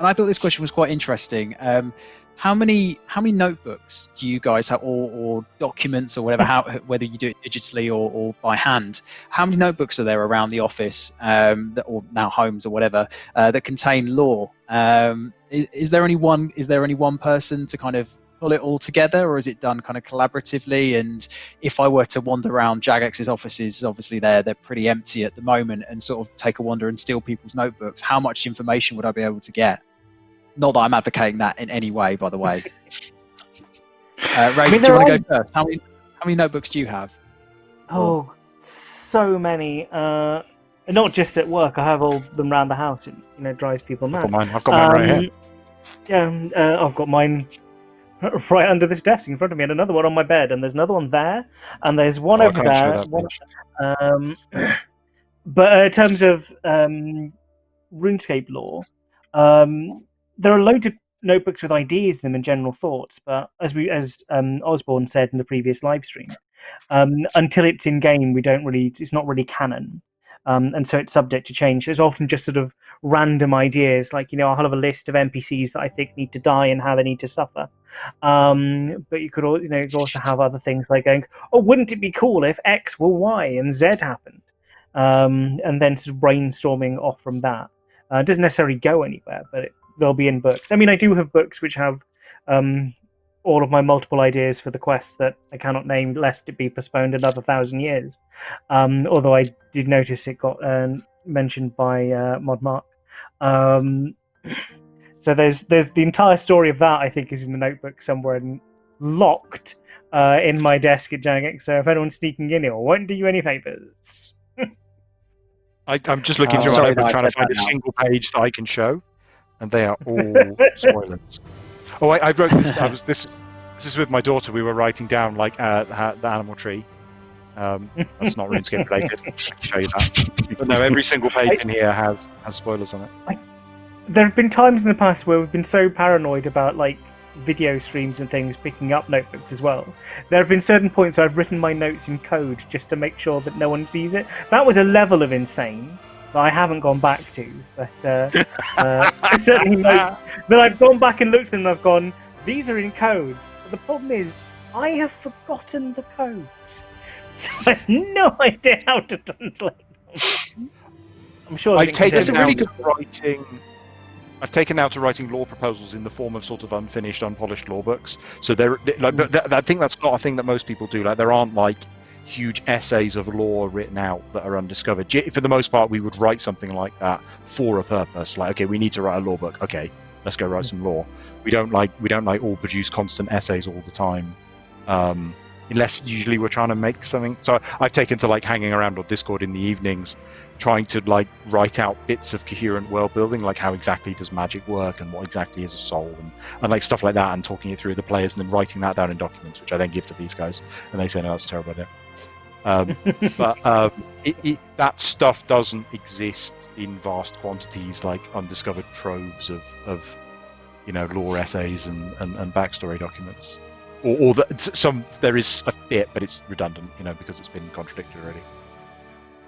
and I thought this question was quite interesting. How many notebooks do you guys have, or documents, or whatever, whether you do it digitally or by hand? How many notebooks are there around the office, or now homes or whatever, that contain lore? Is there any one person to kind of pull it all together, or is it done kind of collaboratively? And if I were to wander around Jagex's offices, obviously they're pretty empty at the moment, and sort of take a wander and steal people's notebooks, how much information would I be able to get? Not that I'm advocating that in any way, by the way. Ray, do you want to go first? How many notebooks do you have? Oh, so many. Not just at work. I have all them around the house. It drives people mad. I've got mine right here. Yeah, I've got mine right under this desk in front of me, and another one on my bed, and there's another one there, and there's one over there. But in terms of RuneScape lore, there are loads of notebooks with ideas in them and general thoughts, but as Osborne said in the previous live stream, until it's in game, it's not really canon. And so it's subject to change. There's often just sort of random ideas, like, I'll have a list of NPCs that I think need to die and how they need to suffer. But you could also have other things like going, oh, wouldn't it be cool if X were Y and Z happened? And then sort of brainstorming off from that. It doesn't necessarily go anywhere, but they'll be in books. I mean, I do have books which have all of my multiple ideas for the quest that I cannot name, lest it be postponed another 1,000 years. Although I did notice it got mentioned by Mod Mark. So there's the entire story of that, I think, is in a notebook somewhere and locked in my desk at Jagex. So if anyone's sneaking in here, I won't do you any favours. I'm just looking through my notebook trying to find a single page that I can show, and they are all spoilers. Oh, I wrote this. This is with my daughter. We were writing down like the animal tree. That's not RuneScape related. I can show you that. But no, every single page in here has spoilers on it. There have been times in the past where we've been so paranoid about like video streams and things picking up notebooks as well. There have been certain points where I've written my notes in code just to make sure that no one sees it. That was a level of insane that I haven't gone back to, but I certainly know that I've gone back and looked at them and I've gone, these are in code. But the problem is, I have forgotten the codes. So I have no idea how to translate them. I'm sure I've taken out to writing lore proposals in the form of sort of unfinished, unpolished lore books. So I think that's not a thing that most people do. Like, there aren't like huge essays of lore written out that are undiscovered. For the most part, we would write something like that for a purpose. Like, okay, we need to write a lore book. Okay, let's go write some lore. We don't like all produce constant essays all the time, unless usually we're trying to make something. So I've taken to like hanging around on Discord in the evenings, trying to like write out bits of coherent world building, like how exactly does magic work and what exactly is a soul, and like stuff like that, and talking it through with the players, and then writing that down in documents, which I then give to these guys, and they say, no, that's a terrible idea. But that stuff doesn't exist in vast quantities, like undiscovered troves of lore essays and backstory documents, or there is a bit, but it's redundant, because it's been contradicted already.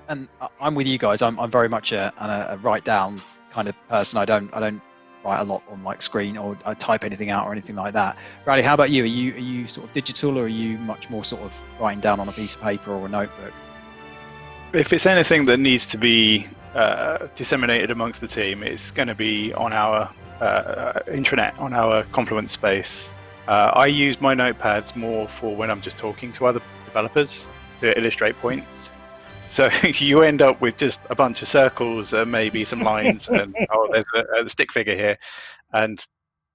And I'm with you guys. I'm very much a write down kind of person. I don't write a lot on like screen or I type anything out or anything like that. Rowley, how about you? Are you sort of digital, or are you much more sort of writing down on a piece of paper or a notebook? If it's anything that needs to be disseminated amongst the team, it's going to be on our intranet, on our Confluence space. I use my notepads more for when I'm just talking to other developers to illustrate points. So you end up with just a bunch of circles and maybe some lines and, there's a stick figure here. And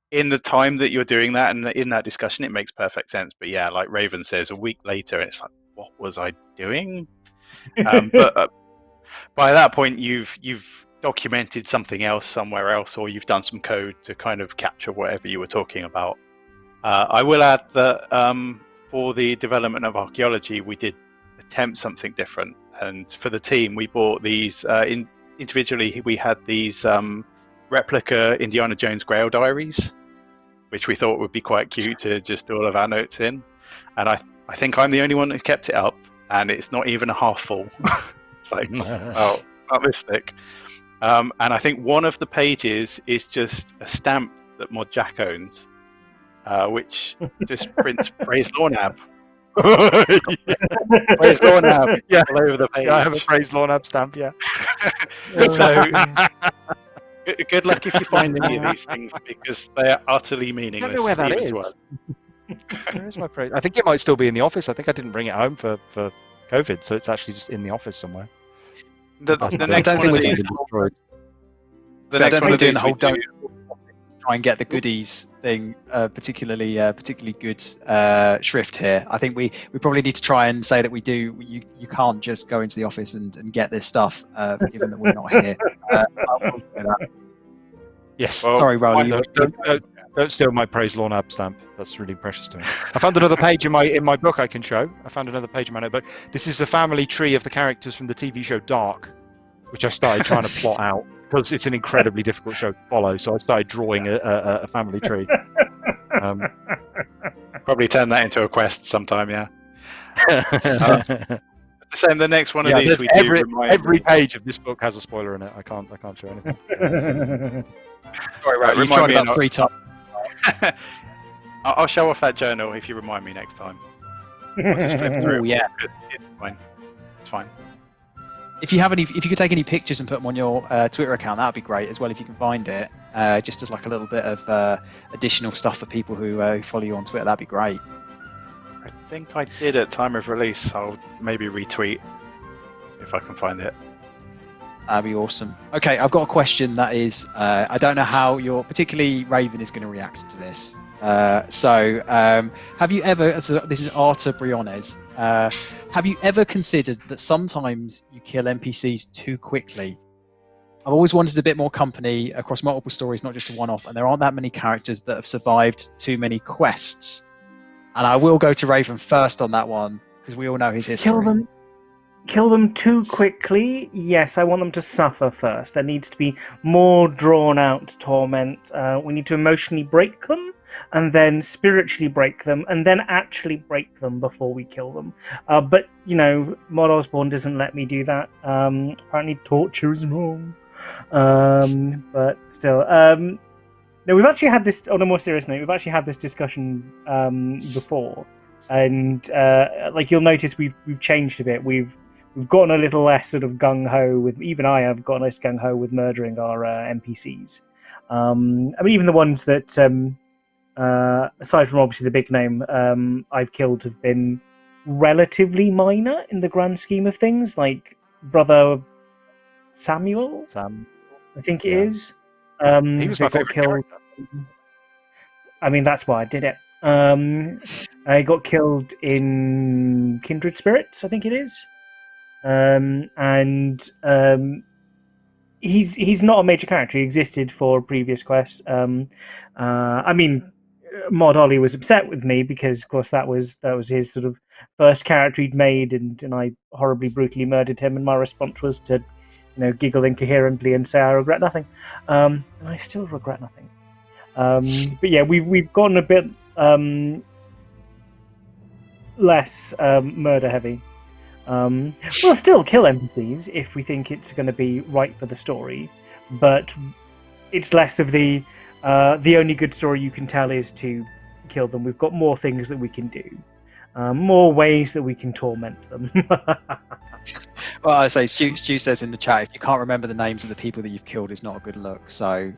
in the time that you're doing that and in that discussion, it makes perfect sense. But yeah, like Raven says, a week later, it's like, what was I doing? But by that point, you've documented something else somewhere else, or you've done some code to kind of capture whatever you were talking about. I will add that for the development of archaeology, we did attempt something different. And for the team, we bought these individually. We had these replica Indiana Jones Grail diaries, which we thought would be quite cute to just do all of our notes in. And I think I'm the only one who kept it up, and it's not even a half full. It's like, oh, not this thick. And I think one of the pages is just a stamp that Mod Jack owns, which just prints Praise Lornab. Praise Lornab Yeah. all over the page. Yeah, I have a Praise Lornab stamp, yeah. So good luck if you find any of these things, because they are utterly I meaningless. don't know where that even is. to us. Where is my Praise? I think it might still be in the office. I think I didn't bring it home for COVID, so it's actually just in the office somewhere. The next don't one think of we're these. destroyed. The So I next don't one think of we're doing these the whole we don't do. try and get the goodies thing particularly good shrift here. I think we probably need to try and say that we do. You can't just go into the office and get this stuff, given that we're not here. I will say that. Yes. Well, Sorry, Rowley. Don't steal my Praise Lornab stamp. That's really precious to me. I found another page in my book I can show. I found another page in my notebook. This is a family tree of the characters from the TV show Dark, which I started trying to plot out because it's an incredibly difficult show to follow. So I started drawing a family tree. Probably turn that into a quest sometime, yeah. Saying the next one of these we do every page of this book has a spoiler in it. I can't show anything. Sorry, Rowley. You've remind tried me about 3 times. I'll show off that journal if you remind me next time. I'll just flip through Oh, it. yeah. It's fine. It's fine. If you could take any pictures and put them on your Twitter account, that would be great as well. If you can find it, just as like a little bit of additional stuff for people who follow you on Twitter, that'd be great. I think I did at time of release. I'll maybe retweet if I can find it. That'd be awesome. Okay, I've got a question that is, I don't know how particularly Raven is going to react to this. Have you ever, this is Arta Briones, have you ever considered that sometimes you kill NPCs too quickly? I've always wanted a bit more company across multiple stories, not just a one-off, and there aren't that many characters that have survived too many quests. And I will go to Raven first on that one, because we all know his history. Kill them too quickly? Yes, I want them to suffer first. There needs to be more drawn-out torment. We need to emotionally break them, and then spiritually break them, and then actually break them before we kill them. But, Mod Osborne doesn't let me do that. Apparently torture is wrong. But still... No, we've actually had this, on a more serious note, we've actually had this discussion before. And, you'll notice we've changed a bit. We've gotten a little less sort of gung-ho with, even I have gotten less gung-ho with murdering our NPCs. Even the ones that, aside from obviously the big name, I've killed have been relatively minor in the grand scheme of things, like Brother Samuel, I think it is. He was my favourite character. That's why I did it. I got killed in Kindred Spirits, I think it is. He's not a major character. He existed for previous quests. Mod Ollie was upset with me because, of course, that was his sort of first character he'd made, and I horribly, brutally murdered him. And my response was to, giggle incoherently and say I regret nothing. And I still regret nothing. But yeah, we've gotten a bit less murder heavy. We'll still kill NPCs if we think it's going to be right for the story, but it's less of the only good story you can tell is to kill them. We've got more things that we can do, more ways that we can torment them. Well, I say, Stu says in the chat, if you can't remember the names of the people that you've killed, it's not a good look. So,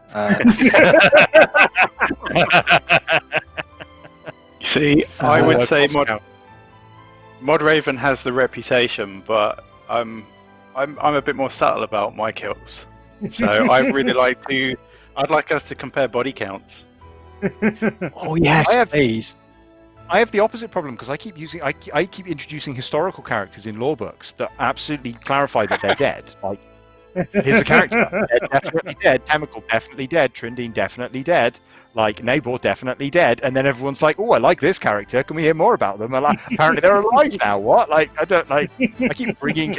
see, I would say Mod Raven has the reputation, but I'm a bit more subtle about my kills. So I'd like us to compare body counts. Oh yes, please. I have the opposite problem because I keep introducing historical characters in lore books that absolutely clarify that they're dead. Like, here's a character, they're definitely dead. Temical definitely dead. Trindine definitely dead. Like Nabor definitely dead. And then everyone's like, "Oh, I like this character. Can we hear more about them?" And like, apparently they're alive now. What? Like, I don't like. I keep bringing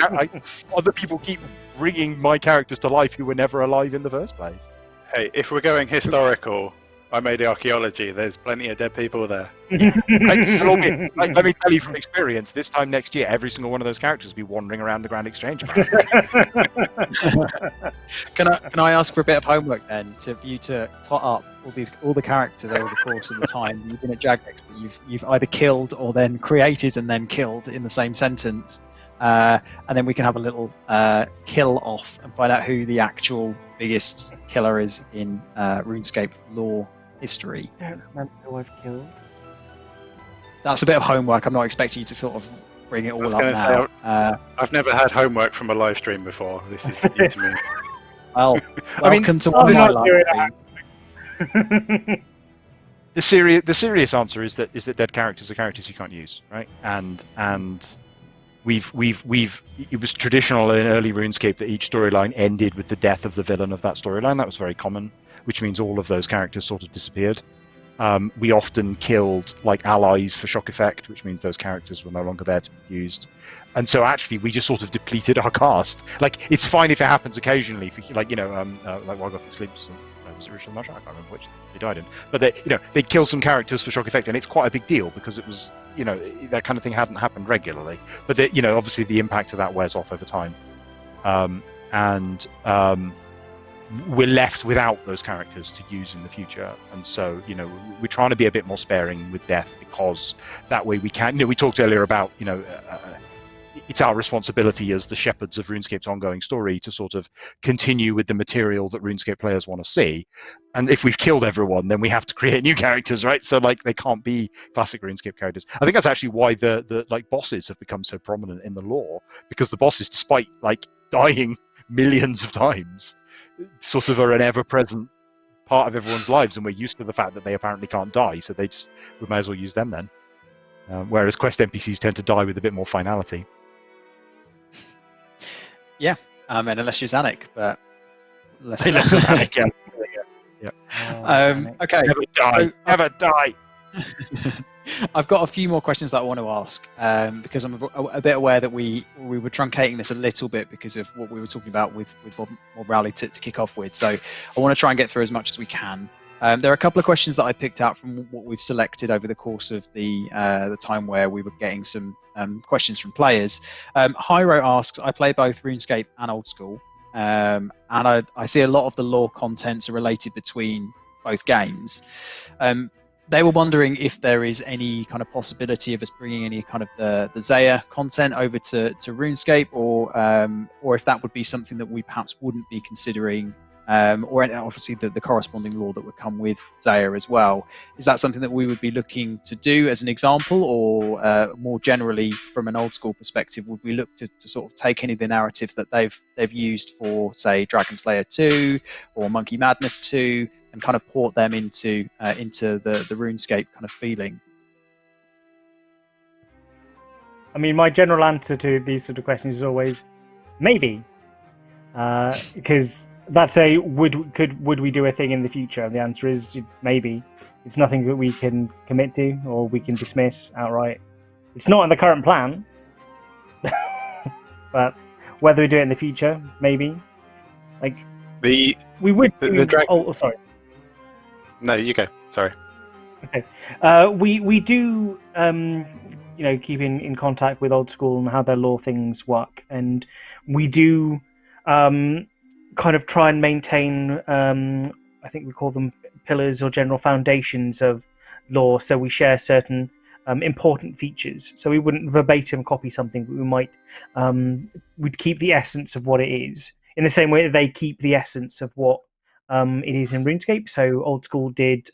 other people keep bringing my characters to life who were never alive in the first place. Hey, if we're going historical, I made archaeology. There's plenty of dead people there. Let me tell you from experience, this time next year, every single one of those characters will be wandering around the Grand Exchange. Can I ask for a bit of homework then, for you to tot up all the characters over the course of the time you've been at Jagex that you've either killed or then created and then killed in the same sentence, and then we can have a little kill off and find out who the actual biggest killer is in RuneScape lore history. I don't remember who I've killed. That's a bit of homework. I'm not expecting you to sort of bring it all up now. I've never had homework from a live stream before. This is new to me. Well, welcome to one of my live streams. The serious answer is that dead characters are characters you can't use, right? And it was traditional in early RuneScape that each storyline ended with the death of the villain of that storyline. That was very common, which means all of those characters sort of disappeared. We often killed like allies for shock effect, which means those characters were no longer there to be used. And so actually we just sort of depleted our cast. Like, it's fine if it happens occasionally, like Wildgoth Sleeps, was it Richard Marshall? I can't remember which they died in. But they kill some characters for shock effect, and it's quite a big deal because it was, that kind of thing hadn't happened regularly. But obviously the impact of that wears off over time. We're left without those characters to use in the future, and so we're trying to be a bit more sparing with death, because that way we can. We talked earlier about it's our responsibility as the shepherds of RuneScape's ongoing story to sort of continue with the material that RuneScape players want to see. And if we've killed everyone, then we have to create new characters, right? So they can't be classic RuneScape characters. I think that's actually why the bosses have become so prominent in the lore, because the bosses, despite dying millions of times, sort of are an ever-present part of everyone's lives, and we're used to the fact that they apparently can't die, so we might as well use them then. Whereas quest NPCs tend to die with a bit more finality. Yeah, and unless you're Zanuck, but unless you're Zanuck, yeah. Okay. Never die. I've got a few more questions that I want to ask, because I'm a bit aware that we were truncating this a little bit because of what we were talking about with Bob Rowley to kick off with. So I want to try and get through as much as we can. There are a couple of questions that I picked out from what we've selected over the course of the time where we were getting some questions from players. Hyro asks, I play both RuneScape and Old School, and I see a lot of the lore contents are related between both games. They were wondering if there is any kind of possibility of us bringing any kind of the Zaya content over to RuneScape, or if that would be something that we perhaps wouldn't be considering, or obviously the corresponding lore that would come with Zaya as well. Is that something that we would be looking to do as an example, or more generally from an Old School perspective, would we look to sort of take any of the narratives that they've used for, say, Dragon Slayer 2 or Monkey Madness 2, and kind of port them into the RuneScape kind of feeling? I mean, my general answer to these sort of questions is always maybe, because that's a would we do a thing in the future? And the answer is maybe. It's nothing that we can commit to or we can dismiss outright. It's not in the current plan, but whether we do it in the future, maybe. We would. Oh, sorry. No, you go. Sorry. Okay. We do keep in contact with Old School and how their lore things work, and we do kind of try and maintain. I think we call them pillars or general foundations of lore. So we share certain important features. So we wouldn't verbatim copy something, but we might we'd keep the essence of what it is, in the same way that they keep the essence of what it is in RuneScape. So Old School did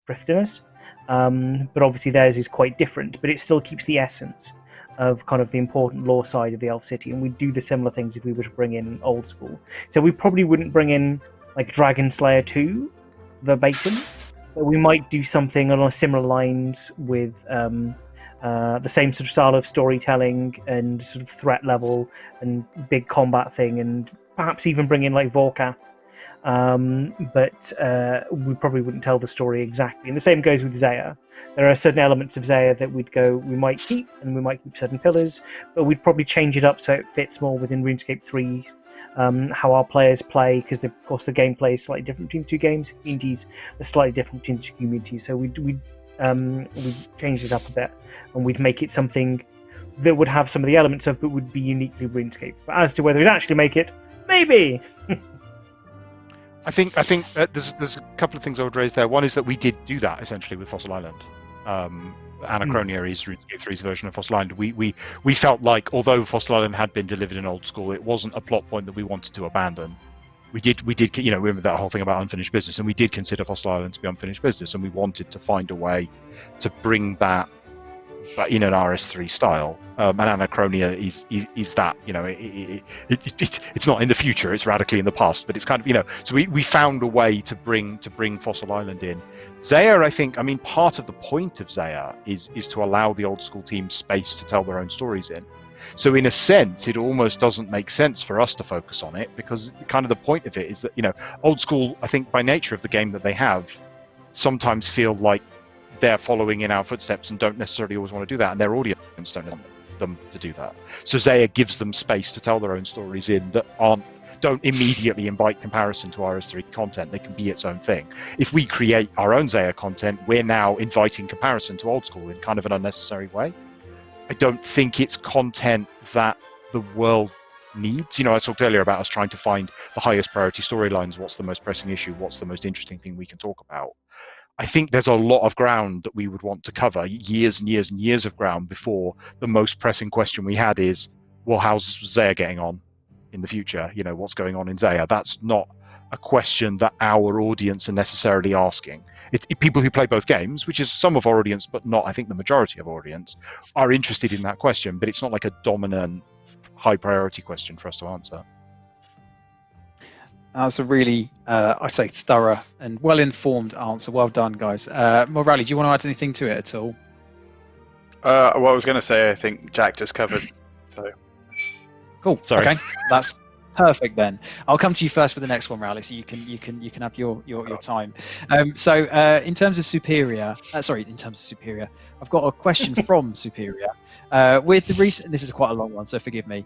Thriftiness, but obviously theirs is quite different, but it still keeps the essence of kind of the important lore side of the Elf City, and we'd do the similar things if we were to bring in Old School. So we probably wouldn't bring in Dragon Slayer 2 verbatim, but we might do something along similar lines with the same sort of style of storytelling and sort of threat level and big combat thing, and perhaps even bring in Vorkath. But we probably wouldn't tell the story exactly. And the same goes with Zaya. There are certain elements of Zaya that we might keep, and we might keep certain pillars, but we'd probably change it up so it fits more within RuneScape 3 how our players play, because of course the gameplay is slightly different between the two games. Communities are slightly different between the two communities, so we changed it up a bit, and we'd make it something that would have some of the elements of, but would be uniquely RuneScape. But as to whether we'd actually make it, maybe. I think there's a couple of things I would raise there. One is that we did do that essentially with Fossil Island. Anachronia is RuneScape 3's version of Fossil Island. We felt like, although Fossil Island had been delivered in old school, it wasn't a plot point that we wanted to abandon. We did, remember that whole thing about unfinished business, and we did consider Fossil Island to be unfinished business, and we wanted to find a way to bring that, but in an RS3 style. And Anachronia is that, it's not in the future, it's radically in the past, but it's kind of, so we found a way to bring Fossil Island in. Zaya, I think, part of the point of Zaya is to allow the old school team space to tell their own stories in. So in a sense, it almost doesn't make sense for us to focus on it, because kind of the point of it is that, old school, I think by nature of the game that they have, sometimes feel like they're following in our footsteps and don't necessarily always want to do that, and their audience don't want them to do that. So Zaya gives them space to tell their own stories in that don't immediately invite comparison to RS3 content. They can be its own thing. If we create our own Zaya content, we're now inviting comparison to old school in kind of an unnecessary way. I don't think it's content that the world needs. I talked earlier about us trying to find the highest priority storylines. What's the most pressing issue? What's the most interesting thing we can talk about? I think there's a lot of ground that we would want to cover, years and years and years of ground, before the most pressing question we had is, well, how's Zaya getting on in the future? What's going on in Zaya? That's not a question that our audience are necessarily asking. It's people who play both games, which is some of our audience, but not, I think, the majority of our audience, are interested in that question, but it's not like a dominant, high priority question for us to answer. That's a really, I say, thorough and well-informed answer. Well done, guys. Rowley, do you want to add anything to it at all? What I was going to say, I think Jack just covered. So. Cool. Sorry. Okay, that's perfect then. I'll come to you first with the next one, Rowley, so you can have your time. So in terms of Superior, I've got a question from Superior. With the recent, this is quite a long one, so forgive me.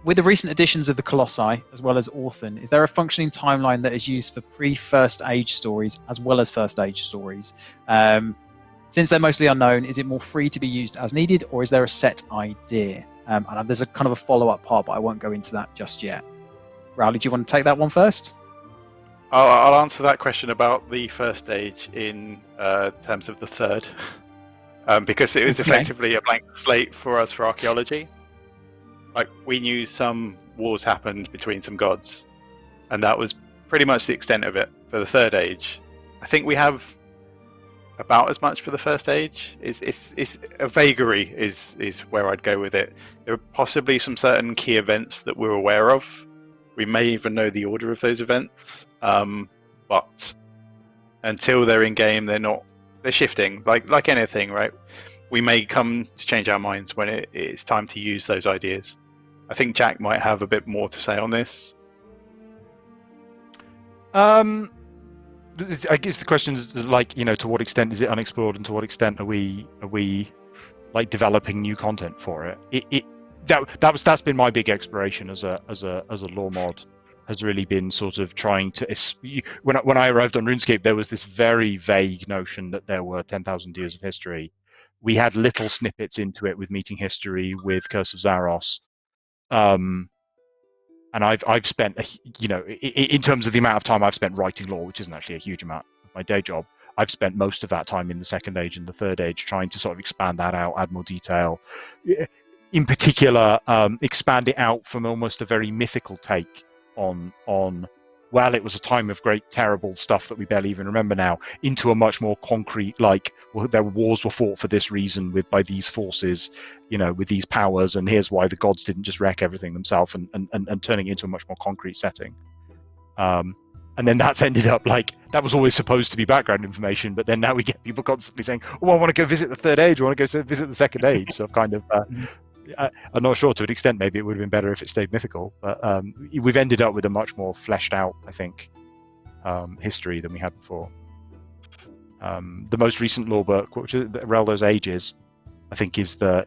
With the recent additions of the Colossi, as well as Orphan, is there a functioning timeline that is used for pre-First Age stories as well as First Age stories? Since they're mostly unknown, is it more free to be used as needed, or is there a set idea? And there's a kind of a follow-up part, but I won't go into that just yet. Rowley, do you want to take that one first? I'll answer that question about the First Age in terms of the third, because it was effectively a blank slate for us for archaeology. Like, we knew some wars happened between some gods, and that was pretty much the extent of it for the Third Age. I think we have about as much for the First Age. It's a vagary is where I'd go with it. There are possibly some certain key events that we're aware of. We may even know the order of those events, but until they're in game, they're shifting. Like anything, right? We may come to change our minds when it's time to use those ideas. I think Jack might have a bit more to say on this. I guess the question is, to what extent is it unexplored, and to what extent are we like developing new content for it? That's been my big exploration as a lore mod, has really been sort of trying to. When I arrived on RuneScape, there was this very vague notion that there were 10,000 years of history. We had little snippets into it with Meeting History, with Curse of Zaros, and I've spent, in terms of the amount of time I've spent writing lore, which isn't actually a huge amount of my day job, I've spent most of that time in the Second Age and the Third Age trying to sort of expand that out, add more detail. In particular, expand it out from almost a very mythical take on well, it was a time of great, terrible stuff that we barely even remember now, into a much more concrete, their wars were fought for this reason by these forces, with these powers, and here's why the gods didn't just wreck everything themselves, and turning it into a much more concrete setting. And then that's ended up that was always supposed to be background information, but then now we get people constantly saying, oh, I want to go visit the Third Age, I want to go visit the Second Age. So I've kind of... I'm not sure, to an extent maybe it would have been better if it stayed mythical, but we've ended up with a much more fleshed out, I think, history than we had before. The most recent lore book, which is Reldo's Ages, I think is the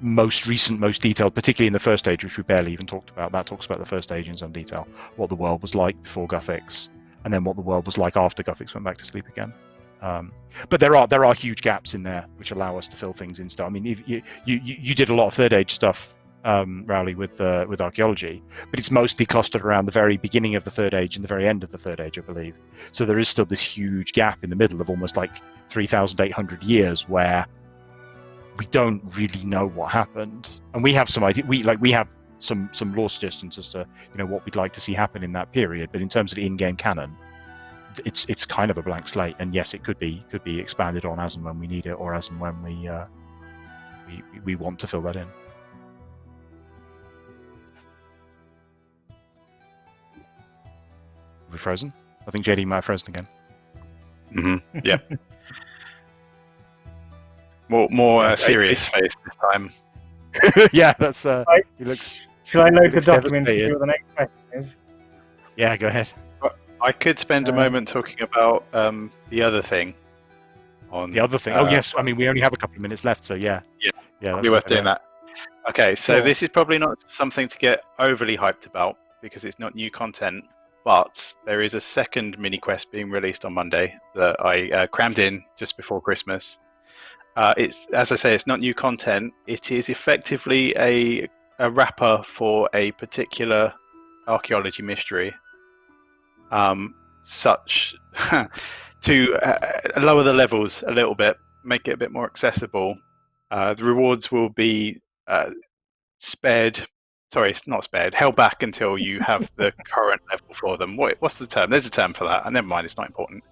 most recent, most detailed, particularly in the first age, which we barely even talked about. That talks about the first age in some detail, what the world was like before Guthix, and then what the world was like after Guthix went back to sleep again. But there are huge gaps in there which allow us to fill things in. Still, I mean, you did a lot of third age stuff, Rowley, with archaeology, but it's mostly clustered around the very beginning of the third age and the very end of the third age, I believe. So there is still this huge gap in the middle of almost like 3,800 years where we don't really know what happened, and we have some idea. We have some lore suggestions as to what we'd like to see happen in that period. But in terms of in-game canon, it's kind of a blank slate. And yes, it could be expanded on as and when we need it, or as and when we want to fill that in. Are we frozen? I think JD might have frozen again. Mm-hmm. Yeah. More serious face this time. Yeah, that's he looks. Should I load the document to see what the next question is? Yeah, go ahead. I could spend a moment talking about the other thing. The other thing. Oh yes, I mean we only have a couple of minutes left, so yeah. Yeah, it'll be worth doing that. Okay, so this is probably not something to get overly hyped about because it's not new content, but there is a second mini quest being released on Monday that I crammed in just before Christmas. It's, as I say, it's not new content. It is effectively a wrapper for a particular archaeology mystery, such to lower the levels a little bit, make it a bit more accessible. The rewards will be held back until you have the current level for them. What's the term? There's a term for that. Never mind, it's not important.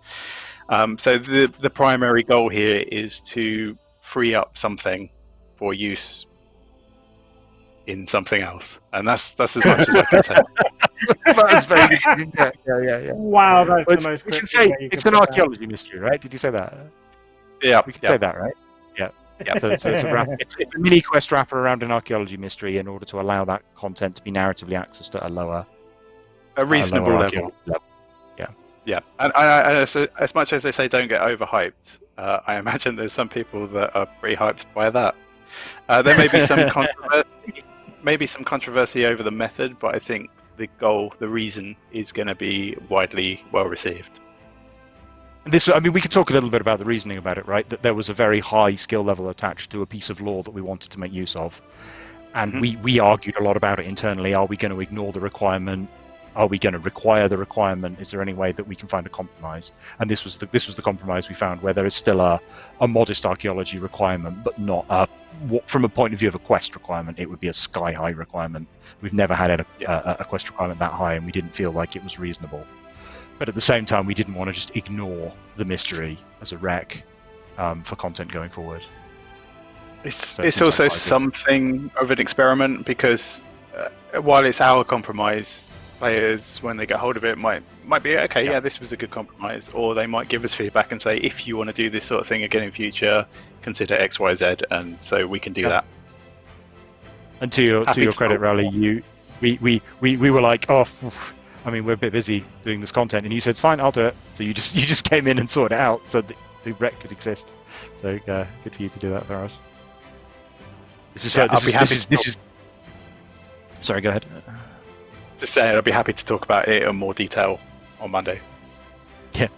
So the primary goal here is to free up something for use in something else, and that's as much as I can say. That's very good. Yeah. Wow, that's the most. We can say it's an archaeology mystery, right? Did you say that? Yeah, we can say that, right? Yeah. So it's a mini quest wrapper around an archaeology mystery in order to allow that content to be narratively accessed at a reasonable level. Yeah, and as much as they say don't get overhyped, I imagine there's some people that are pretty hyped by that. There may be some controversy over the method, but I think the goal, the reason, is going to be widely well received. And we could talk a little bit about the reasoning about it, right? That there was a very high skill level attached to a piece of lore that we wanted to make use of, and we argued a lot about it internally. Are we going to ignore the requirement? Are we going to require the requirement? Is there any way that we can find a compromise? And this was the compromise we found, where there is still a modest archaeology requirement, but not from a point of view of a quest requirement. It would be a sky high requirement. We've never had a quest requirement that high, and we didn't feel like it was reasonable. But at the same time, we didn't want to just ignore the mystery as a rec for content going forward. It's also something of an experiment because while it's our compromise, players, when they get hold of it, might be okay. Yeah, this was a good compromise, or they might give us feedback and say, if you want to do this sort of thing again in future, consider X, Y, Z, and so we can do that. And to your credit, Rowley, we were like, oh, I mean, we're a bit busy doing this content, and you said it's fine, I'll do it. So you just came in and sorted it out, so the rec could exist. So good for you to do that for us. Sorry, go ahead. Just saying, I'll be happy to talk about it in more detail on Monday. Yeah,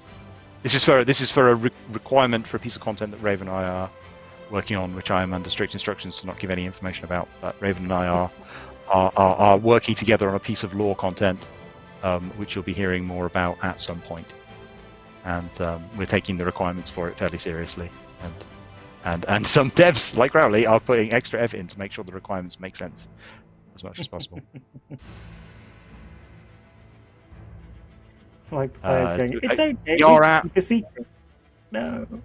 this is for a requirement for a piece of content that Raven and I are working on, which I am under strict instructions to not give any information about. But Raven and I are working together on a piece of lore content, which you'll be hearing more about at some point. And we're taking the requirements for it fairly seriously. And some devs like Rowley are putting extra effort in to make sure the requirements make sense as much as possible. Like players going, it's okay.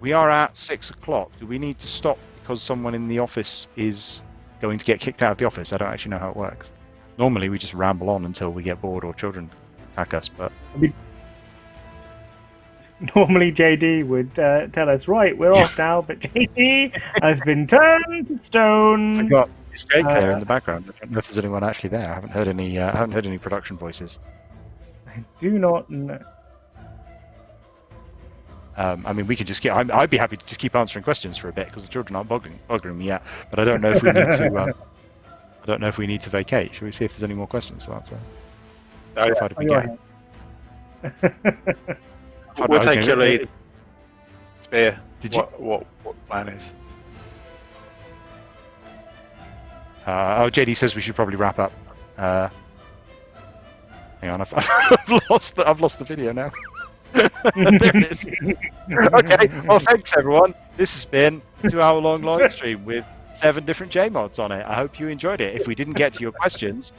We are at 6 o'clock. Do we need to stop because someone in the office is going to get kicked out of the office? I don't actually know how it works. Normally we just ramble on until we get bored or children attack us, but normally JD would tell us, right, we're off now, but JD has been turned to stone. I forgot it's Jake there in the background. I don't know if there's anyone actually there. I haven't heard any production voices. I do not know. I mean, we could just keep. I'd be happy to just keep answering questions for a bit because the children aren't bugging me yet. But I don't know if we need to. I don't know if we need to vacate. Should we see if there's any more questions to answer? How did we get? We'll take your lead. Spear. Did you? What the plan is? JD says we should probably wrap up. Hang on, I've lost the video now. There it is. Okay, well, thanks everyone. This has been a 2-hour-long live stream with 7 different JMods on it. I hope you enjoyed it. If we didn't get to your questions,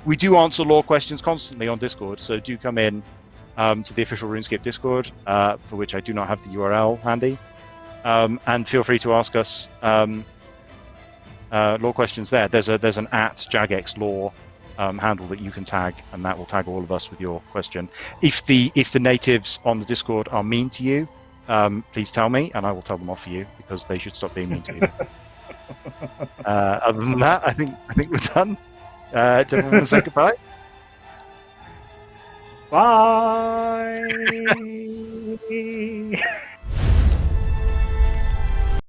we do answer lore questions constantly on Discord, so do come in to the official RuneScape Discord, for which I do not have the URL handy, and feel free to ask us lore questions there. There's an @JagXLore handle that you can tag, and that will tag all of us with your question. If the natives on the Discord are mean to you, please tell me, and I will tell them off for you because they should stop being mean to you. Other than that, I think we're done. Do everyone want to say goodbye? Bye.